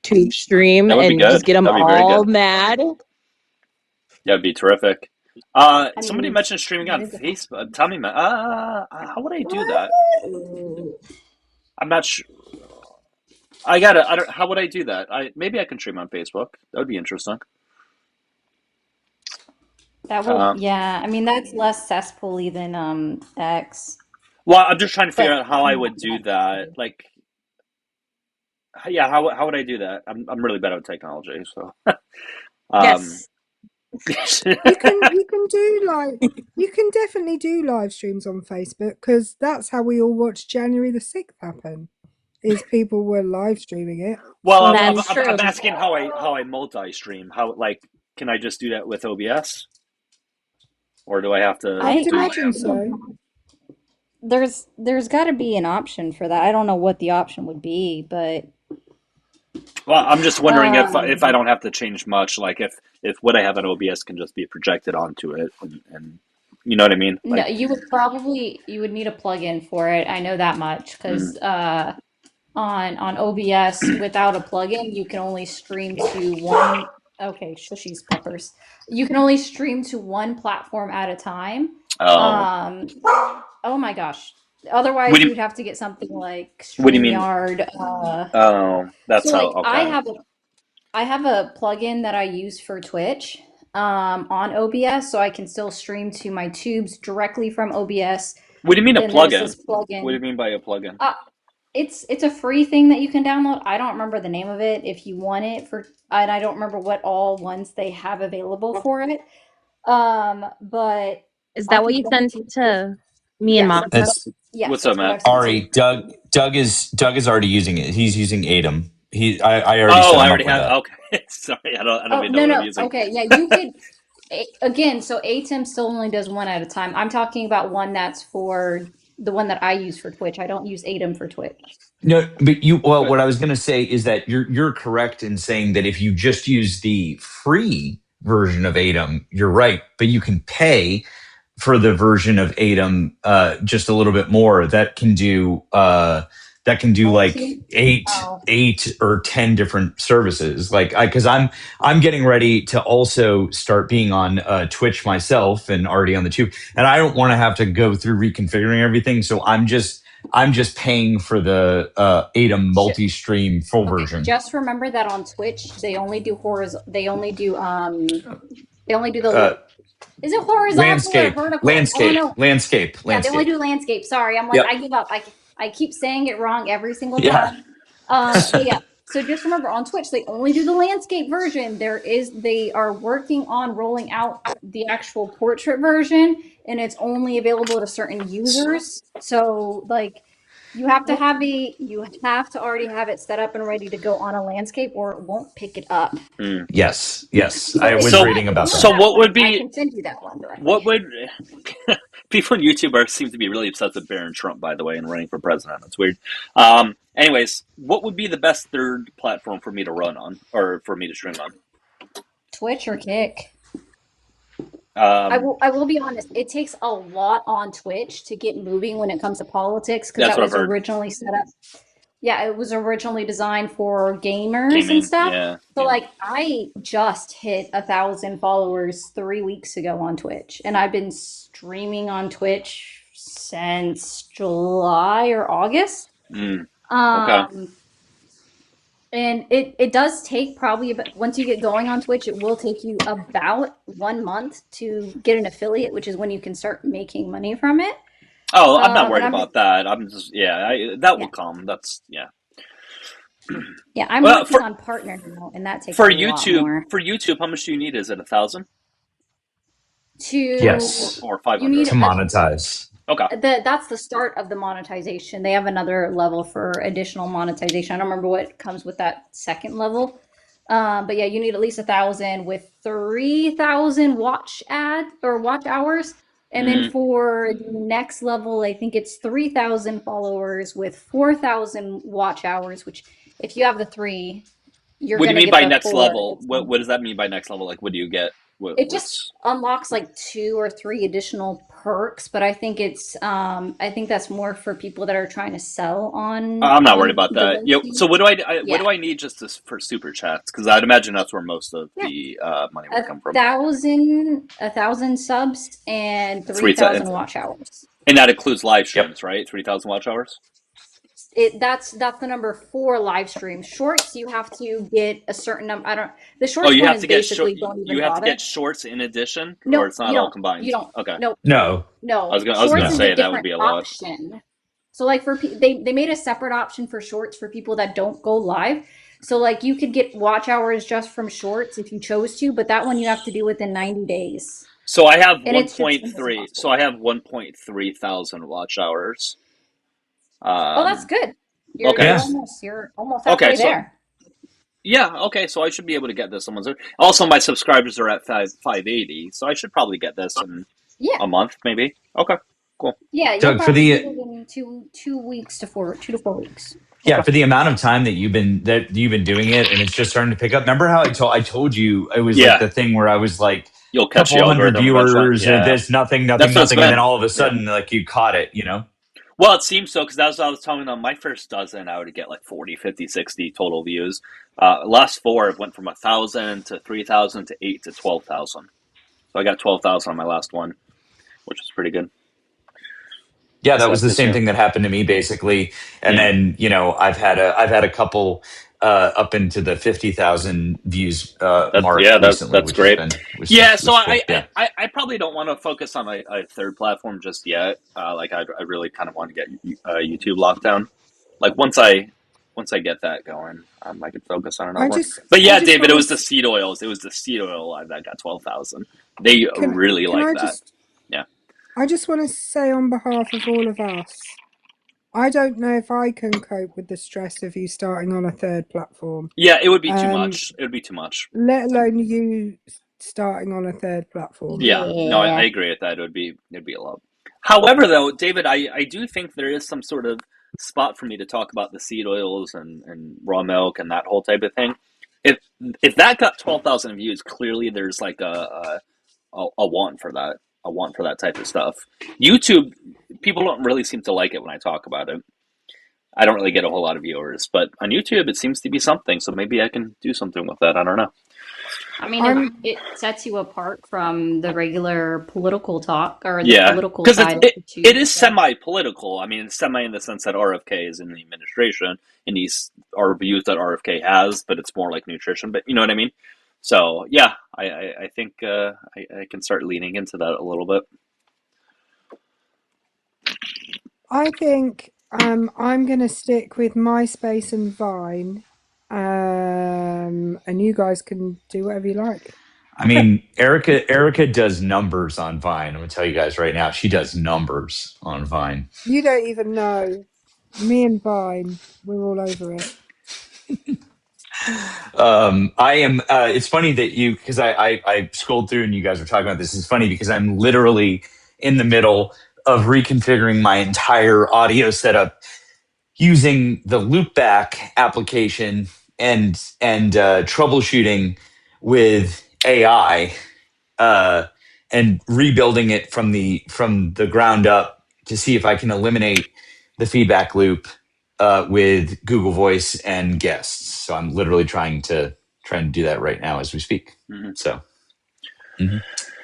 tube stream and just get them all mad. That'd be terrific. Somebody mentioned streaming on Facebook. Tell me, how would I do that? I'm not sure. How would I do that? Maybe I can stream on Facebook. That would be interesting. That would, yeah. I mean, that's less cesspool-y than X. Well, I'm just trying to figure But out how I would do that. Like, yeah, how would I do that? I'm really bad at technology, so. Yes. You can definitely do live streams on Facebook, because that's how we all watched January the 6th happen. Is people were live streaming it. Well, So I'm, That's I'm, I'm true. asking how I multi-stream. How, like, can I just do that with OBS, or do I have to I would do? imagine so. there's got to be an option for that. I don't know what the option would be, but Well, I'm just wondering if I um, don't have to change much. Like, if what I have on OBS can just be projected onto it, and you know what I mean? no, Like, you would need a plugin for it. I know that much mm, because on OBS without a plugin, you can only stream to one. Okay, shushies peppers. You can only stream to one platform at a time. oh, Um, oh my gosh. what Otherwise, do you you would have to get something like what do you mean? StreamYard. Oh, that's So how. like Okay. I have a plugin that I use for Twitch on OBS, so I can still stream to my tubes directly from OBS. What do you mean a Then there's plugin? this What do you plugin. mean by a plugin? Uh, it's a free thing that you can download. I don't remember the name of it. If you want it for, and I don't remember what all ones they have available for it. But Is I that can what you send it sent to you. to me and Yes, Monica? yes, What's up, that's what Matt? I've sent to Ari, you. Doug is already using it. He's using Atom. I already Oh, set I him already up with have. that. Okay, sorry, I don't Oh, even know no, what I'm no. using. Okay, yeah, you could. Again, so ATEM still only does one at a time. I'm talking about one that's for the one that I use for Twitch. I don't use ATEM for Twitch. No, but well, But what I was going to say is that you're correct in saying that if you just use the free version of Atom, you're right, but you can pay for the version of Atom just a little bit more. That can do like Multi? eight Oh, eight or 10 different services. Like because I'm getting ready to also start being on Twitch myself and already on the tube, and I don't want to have to go through reconfiguring everything. So I'm just paying for the Atom ju- multi-stream full okay. version. Just remember that on Twitch, they only do horizontal. They only do Uh, the. Is it horizontal or landscape, vertical? Oh landscape, no. landscape, Yeah, they only landscape. do landscape. Sorry, I'm like, Yep. I give up. I keep saying it wrong every single Yeah. time. But yeah, so just remember on Twitch they only do the landscape version. They are working on rolling out the actual portrait version, and it's only available to certain users. So like you have to already have it set up and ready to go on a landscape, or it won't pick it up. mm. Yes. Yes. So I if was you so reading about ignore that. so that what would one, I be can send you that one directly. what would people in YouTube seem to be really obsessed with Barron Trump, by the way, and running for president. That's weird. Anyways, what would be the best third platform for me to run on, or for me to stream on? Twitch or Kick. Um, I will be honest, it takes a lot on Twitch to get moving when it comes to politics because that's that what I've was heard. originally set up. Yeah, it was originally designed for gamers and Gaming, stuff. yeah, So yeah. like I just hit 1,000 followers 3 weeks ago on Twitch, and I've been streaming on Twitch since July or August. Mm, okay. Um, and it does take probably about, once you get going on Twitch, it will take you about 1 month to get an affiliate, which is when you can start making money from it. Oh, I'm not And worried I'm about that. I'm just, yeah, that will yeah, come. That's, yeah. yeah, I'm Well, working on partner now, and that takes a for lot YouTube, more. how much do you need? Is it 1,000 To Yes. or you 500? need To monetize. Okay. that's the start of the monetization. They have another level for additional monetization. I don't remember what comes with that second level. But yeah, you need at least 1,000 with 3,000 watch hours. And then Mm. for the next level, I think it's 3,000 followers with 4,000 watch hours, which if you have the three, you're What do you gonna mean get by the next four. level? What does that mean by next level? Like, what do you get? It just What's? unlocks like 2 or 3 additional perks, but I think that's more for people that are trying to sell I'm not worried on about that. So diversity. what Yeah. do I need just for super chats? Because I'd imagine that's where most of Yeah. the money would A come from. thousand subs and 3,000, 3,000 watch hours. and that includes live Yep. streams, right? 3,000 watch hours. That's the number 4 live stream. Shorts, you have to get a certain number. I don't. The Oh, shorts you one have is to get short. basically don't even You have to bother. get shorts in addition, or No, it's not all combined. You don't. Okay. No, No. no. I was gonna Shorts is say a that would different be a lot. option. So like they made a separate option for shorts for people that don't go live. So like you could get watch hours just from shorts if you chose to, but that one you have to do within 90 days. So I have And it's just almost 1.3. So I have 1.3 thousand watch hours. Oh, that's good. Okay. You're almost halfway Okay. So there. yeah. Okay. So I should be able to get this almost. Also, my subscribers are at 580, so I should probably get this in Yeah. a month, maybe. Okay. Cool. Yeah, you'll Doug, for probably the get it in 2 to 4 weeks. yeah, for the amount of time that you've been doing it, and it's just starting to pick up. Remember how I told you it was like Yeah. the thing where I was like You'll catch the couple hundred algorithm eventually. viewers, Yeah. this nothing, That's what it's and then been. all of a sudden, like you caught it, you know? Well, it seems so, because that's what I was telling them. My first dozen, I would get like 40, 50, 60 total views. Last 4, it went from 1,000 to 3,000 to 8 to 12,000. So I got 12,000 on my last one, which was pretty good. Yeah, that So was the this same year. thing that happened to me basically. And Yeah. then, you know, I've had a couple up into the 50,000 views mark recently, that's which great. has been So cool. Yeah. I probably don't want to focus on a third platform just yet. Like I really kind of want to get YouTube locked down. Like once I get that going, I can focus on another one. But yeah, David, it was the seed oils. It was the seed oil live that got 12,000. They really like that. Yeah. I just want to say on behalf of all of us, I don't know if I can cope with the stress of you starting on a third platform. Yeah, it would be too much. It would be too much. Let alone you starting on a third platform. Yeah. No, I agree with that. It'd be a lot. However, though, David, I do think there is some sort of spot for me to talk about the seed oils and raw milk and that whole type of thing. If that got 12,000 views, clearly there's like a want for that, type of stuff. YouTube, people don't really seem to like it when I talk about it. I don't really get a whole lot of viewers, but on YouTube it seems to be something. So maybe I can do something with that. I don't know. I mean, it sets you apart from the regular political talk or the political side. Because it is semi-political. I mean, it's semi in the sense that RFK is in the administration, and these are views that RFK has, but it's more like nutrition. But you know what I mean? So yeah, I think I can start leaning into that a little bit. I think I'm going to stick with MySpace and Vine, and you guys can do whatever you like. I mean, Erica does numbers on Vine. I'm gonna tell you guys right now, she does numbers on Vine. You don't even know. Me and Vine, we're all over it. I am. It's funny that because I scrolled through and you guys were talking about this. It's funny because I'm literally in the middle of reconfiguring my entire audio setup using the Loopback application and troubleshooting with AI and rebuilding it from the ground up to see if I can eliminate the feedback loop with Google Voice and guests. So I'm literally trying to do that right now as we speak. Mm-hmm. So,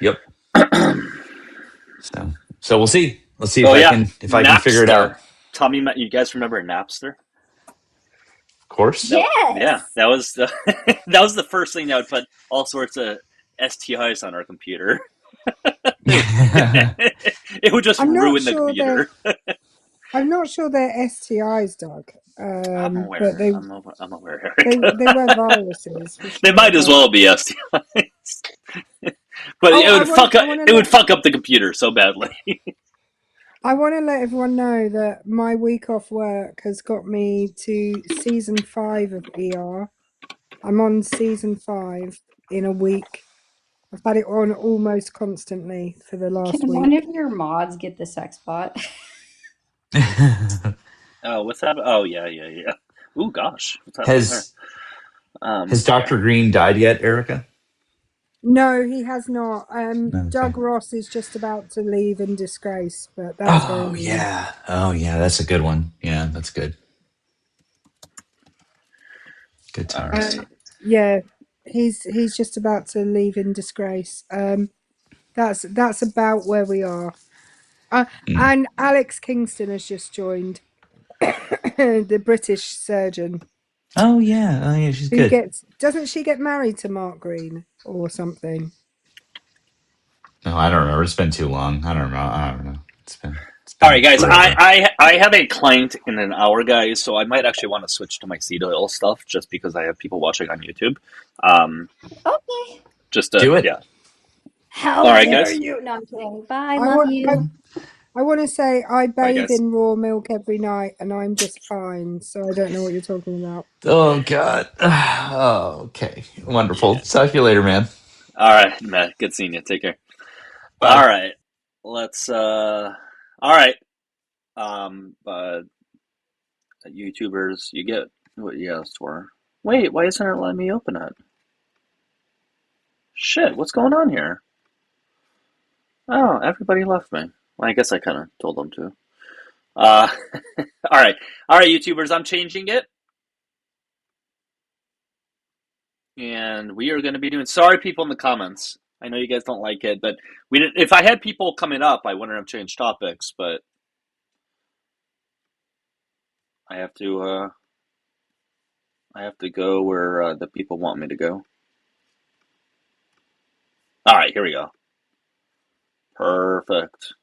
yep. So we'll see. Let's see if I can figure it out. Tommy, you guys remember Napster? Of course. Yes. That was the first thing that would put all sorts of STIs on our computer. It would just ruin the computer. I'm not sure they're STIs, Doug. I'm aware. But I'm aware. They were viruses. For sure. They might as well be STIs. But it would fuck up the computer so badly. I want to let everyone know that my week off work has got me to season 5 of ER. I'm on season 5 in a week. I've had it on almost constantly for the last week. Can one of your mods get the sex bot? Oh, what's that? Oh, yeah. Ooh, gosh. What's that has Dr. Green died yet, Erica? No, he has not. Okay. Doug Ross is just about to leave in disgrace, but that's yeah. Oh, yeah. That's a good one. Yeah, that's good. Good times. Yeah, he's just about to leave in disgrace. That's about where we are. And Alex Kingston has just joined. the British surgeon. Oh yeah, she's Who good. doesn't she get married to Mark Green or something? No, I don't remember. It's been too long. I don't know. It's All been right, guys. forever. I have a client in an hour, guys. So I might actually want to switch to my seed oil stuff just because I have people watching on YouTube. Okay. Just Do it. yeah. How All right, dare guys. you? No, I'm kidding. Bye. I Love want. you. I want to say I Bye, bathe guys. in raw milk every night, and I'm just fine. So I don't know what you're talking about. Oh God. Oh, okay. Wonderful. Yeah. Talk to you later, man. All right, Matt. Good seeing you. Take care. Bye. All right. Let's. All right. YouTubers, you get what you asked for. Wait, why isn't it letting me open it? Shit, what's going on here? Oh, everybody left me. Well, I guess I kind of told them to. All right, YouTubers, I'm changing it, and we are going to be doing. Sorry, people in the comments. I know you guys don't like it, but we didn't. If I had people coming up, I wouldn't have changed topics. But I have to. I have to go where the people want me to go. All right, here we go. Perfect.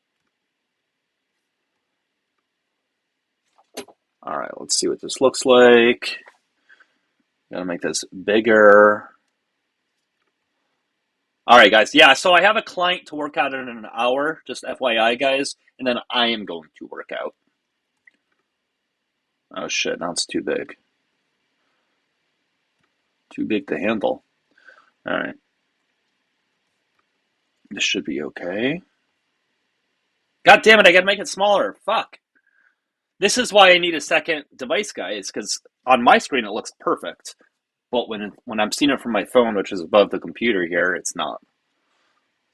All right, let's see what this looks like. Gotta make this bigger. All right, guys. Yeah, so I have a client to work out in an hour, just FYI, guys, and then I am going to work out. Oh, shit, now it's too big. Too big to handle. All right. This should be okay. God damn it, I gotta make it smaller. Fuck. This is why I need a second device, guys, because on my screen it looks perfect. But when I'm seeing it from my phone, which is above the computer here, it's not.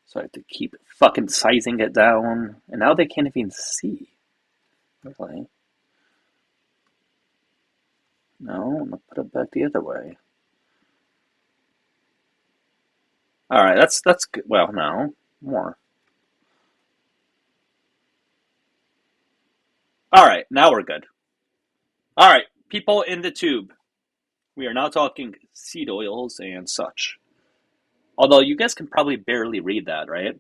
So I have to keep fucking sizing it down. And now they can't even see. Really? No, I'm gonna put it back the other way. Alright, that's good. Well, no. More. Alright, now we're good. Alright, people in the tube. We are now talking seed oils and such. Although you guys can probably barely read that, right?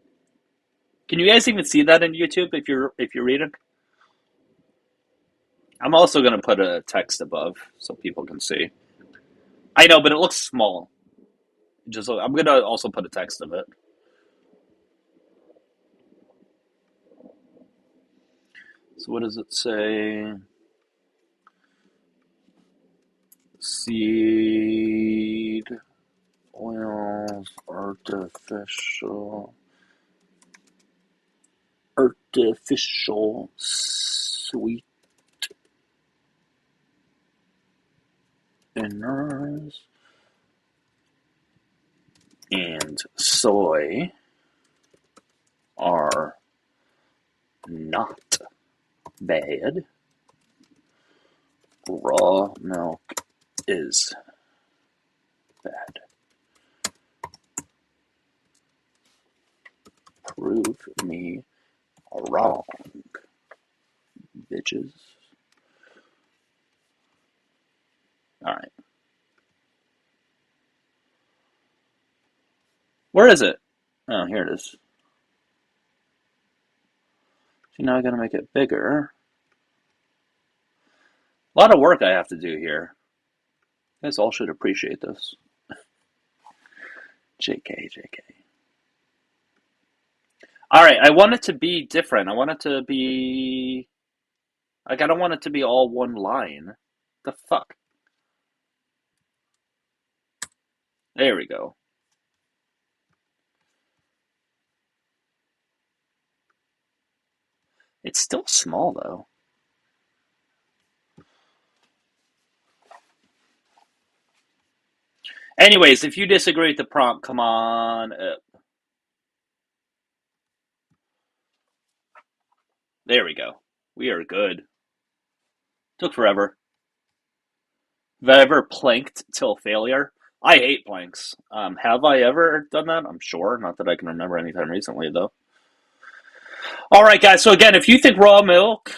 Can you guys even see that in YouTube if you're reading? I'm also gonna put a text above so people can see. I know, but it looks small. I'm gonna also put a text of it. So what does it say? Seed oils, artificial sweeteners, and soy are not bad. Raw milk is bad. Prove me wrong, bitches. Alright. Where is it? Oh, here it is. See, now I gotta make it bigger. A lot of work I have to do here. You guys all should appreciate this. JK. Alright, I want it to be different. I want it to be... Like, I don't want it to be all one line. The fuck? There we go. It's still small, though. Anyways, if you disagree with the prompt, come on up. There we go. We are good. Took forever. Have I ever planked till failure? I hate planks. Have I ever done that? I'm sure. Not that I can remember anytime recently, though. All right, guys. So again, if you think raw milk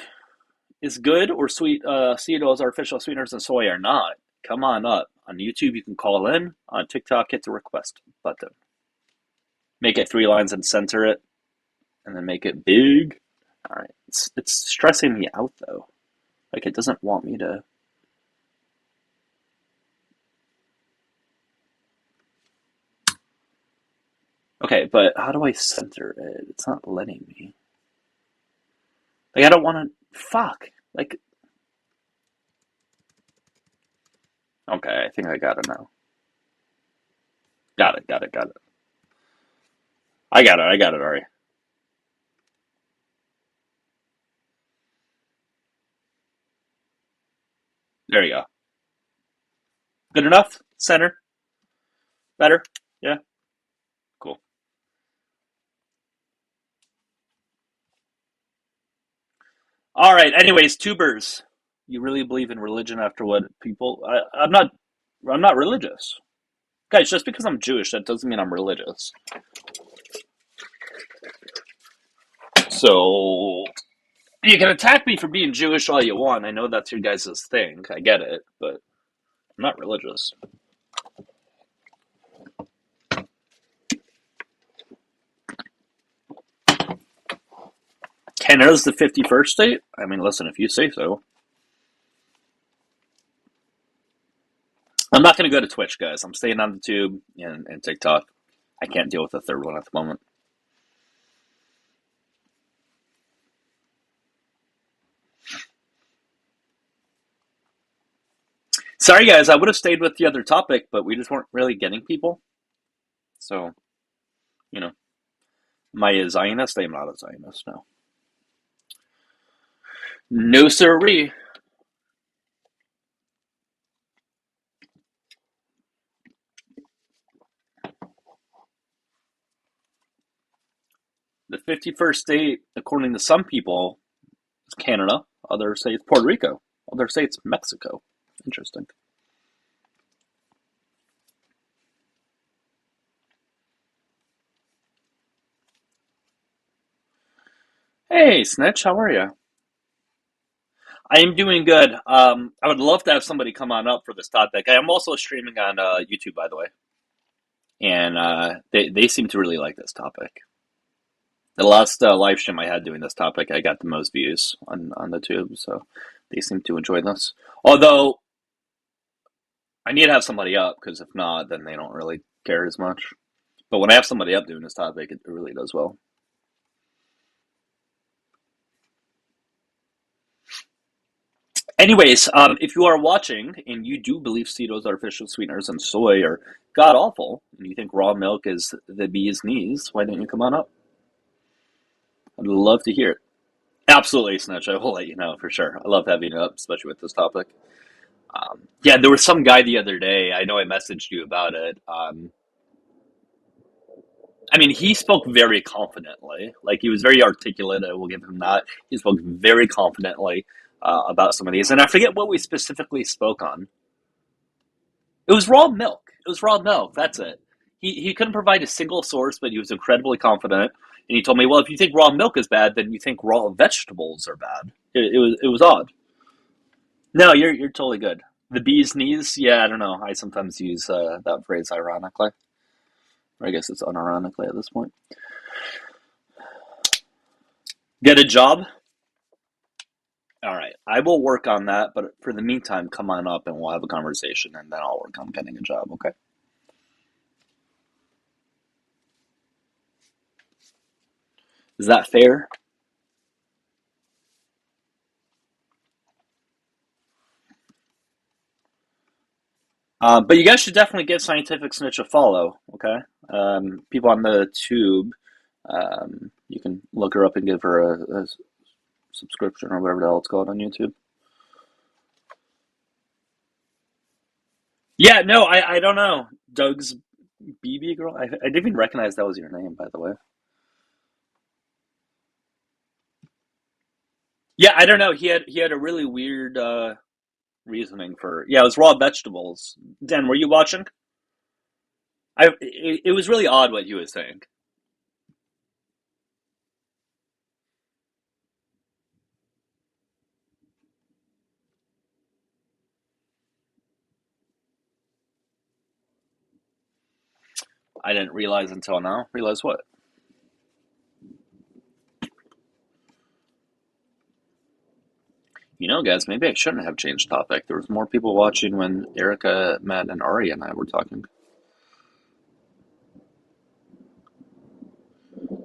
is good or sweet Cetos artificial sweeteners and soy are not, come on up. On YouTube, you can call in. On TikTok, hit the request button. Make it 3 lines and center it, and then make it big. All right. It's stressing me out, though. Like, it doesn't want me to... Okay, but how do I center it? It's not letting me. Like, I don't want to... Fuck. Like... Okay, I think I got it now. Got it. I got it already. There you go. Good enough? Center? Better? Yeah? Cool. All right, anyways, tubers. You really believe in religion after what people... I'm not religious. Guys, just because I'm Jewish, that doesn't mean I'm religious. So... You can attack me for being Jewish all you want. I know that's your guys' thing. I get it, but I'm not religious. Canada's the 51st state? I mean, listen, if you say so. I'm not going to go to Twitch, guys. I'm staying on the tube and TikTok. I can't deal with the third one at the moment. Sorry, guys. I would have stayed with the other topic, but we just weren't really getting people. So, you know. Am I a Zionist? I am not a Zionist, no. No, sirree. The 51st state, according to some people, is Canada. Others say it's Puerto Rico. Others say it's Mexico. Interesting. Hey, Snitch, how are you? I am doing good. I would love to have somebody come on up for this topic. I am also streaming on YouTube, by the way. And they seem to really like this topic. The last live stream I had doing this topic, I got the most views on the tube, so they seem to enjoy this. Although, I need to have somebody up, because if not, then they don't really care as much. But when I have somebody up doing this topic, it really does well. Anyways, if you are watching and you do believe Cetos, artificial sweeteners, and soy are god awful, and you think raw milk is the bee's knees, why don't you come on up? I'd love to hear it. Absolutely, Snitch. I will let you know for sure. I love having you up, especially with this topic. Yeah, there was some guy the other day. I know I messaged you about it. I mean, he spoke very confidently. Like, he was very articulate. I will give him that. He spoke very confidently about some of these. And I forget what we specifically spoke on. It was raw milk. It was raw milk. That's it. He couldn't provide a single source, but he was incredibly confident. And he told me, well, if you think raw milk is bad, then you think raw vegetables are bad. It was odd. No, you're totally good. The bee's knees? Yeah, I don't know. I sometimes use that phrase ironically. Or I guess it's unironically at this point. Get a job? All right. I will work on that, but for the meantime, come on up and we'll have a conversation, and then I'll work on getting a job, okay? Is that fair? But you guys should definitely give Scientific Snitch a follow, okay? People on the tube, you can look her up and give her a subscription or whatever the hell it's called on YouTube. Yeah, no, I don't know. Doug's BB girl? I didn't even recognize that was your name, by the way. Yeah, I don't know. He had a really weird reasoning for... Yeah, it was raw vegetables. Dan, were you watching? It was really odd what he was saying. I didn't realize until now. Realize what? You know, guys, maybe I shouldn't have changed topic. There was more people watching when Erica, Matt, and Ari and I were talking.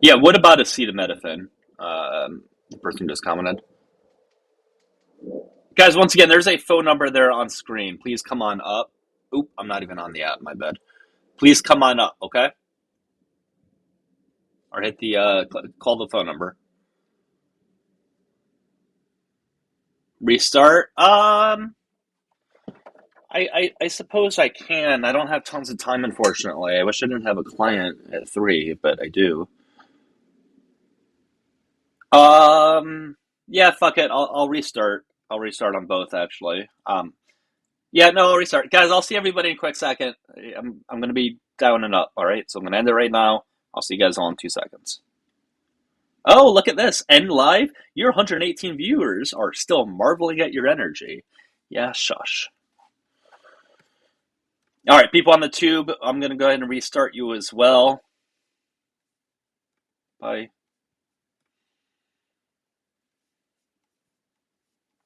Yeah, what about acetaminophen? The person just commented. Guys, once again, there's a phone number there on screen. Please come on up. Oop, I'm not even on the app, my bad. Please come on up, okay? Or hit the, call the phone number. Restart? I suppose I can. I don't have tons of time, unfortunately. I wish I didn't have a client at 3, but I do. Yeah, fuck it. I'll restart. I'll restart on both, actually. Yeah, no, I'll restart. Guys, I'll see everybody in a quick second. I'm going to be down and up, all right? So I'm going to end it right now. I'll see you guys all in 2 seconds. Oh, look at this. End live. Your 118 viewers are still marveling at your energy. Yeah, shush. All right, people on the tube, I'm going to go ahead and restart you as well. Bye.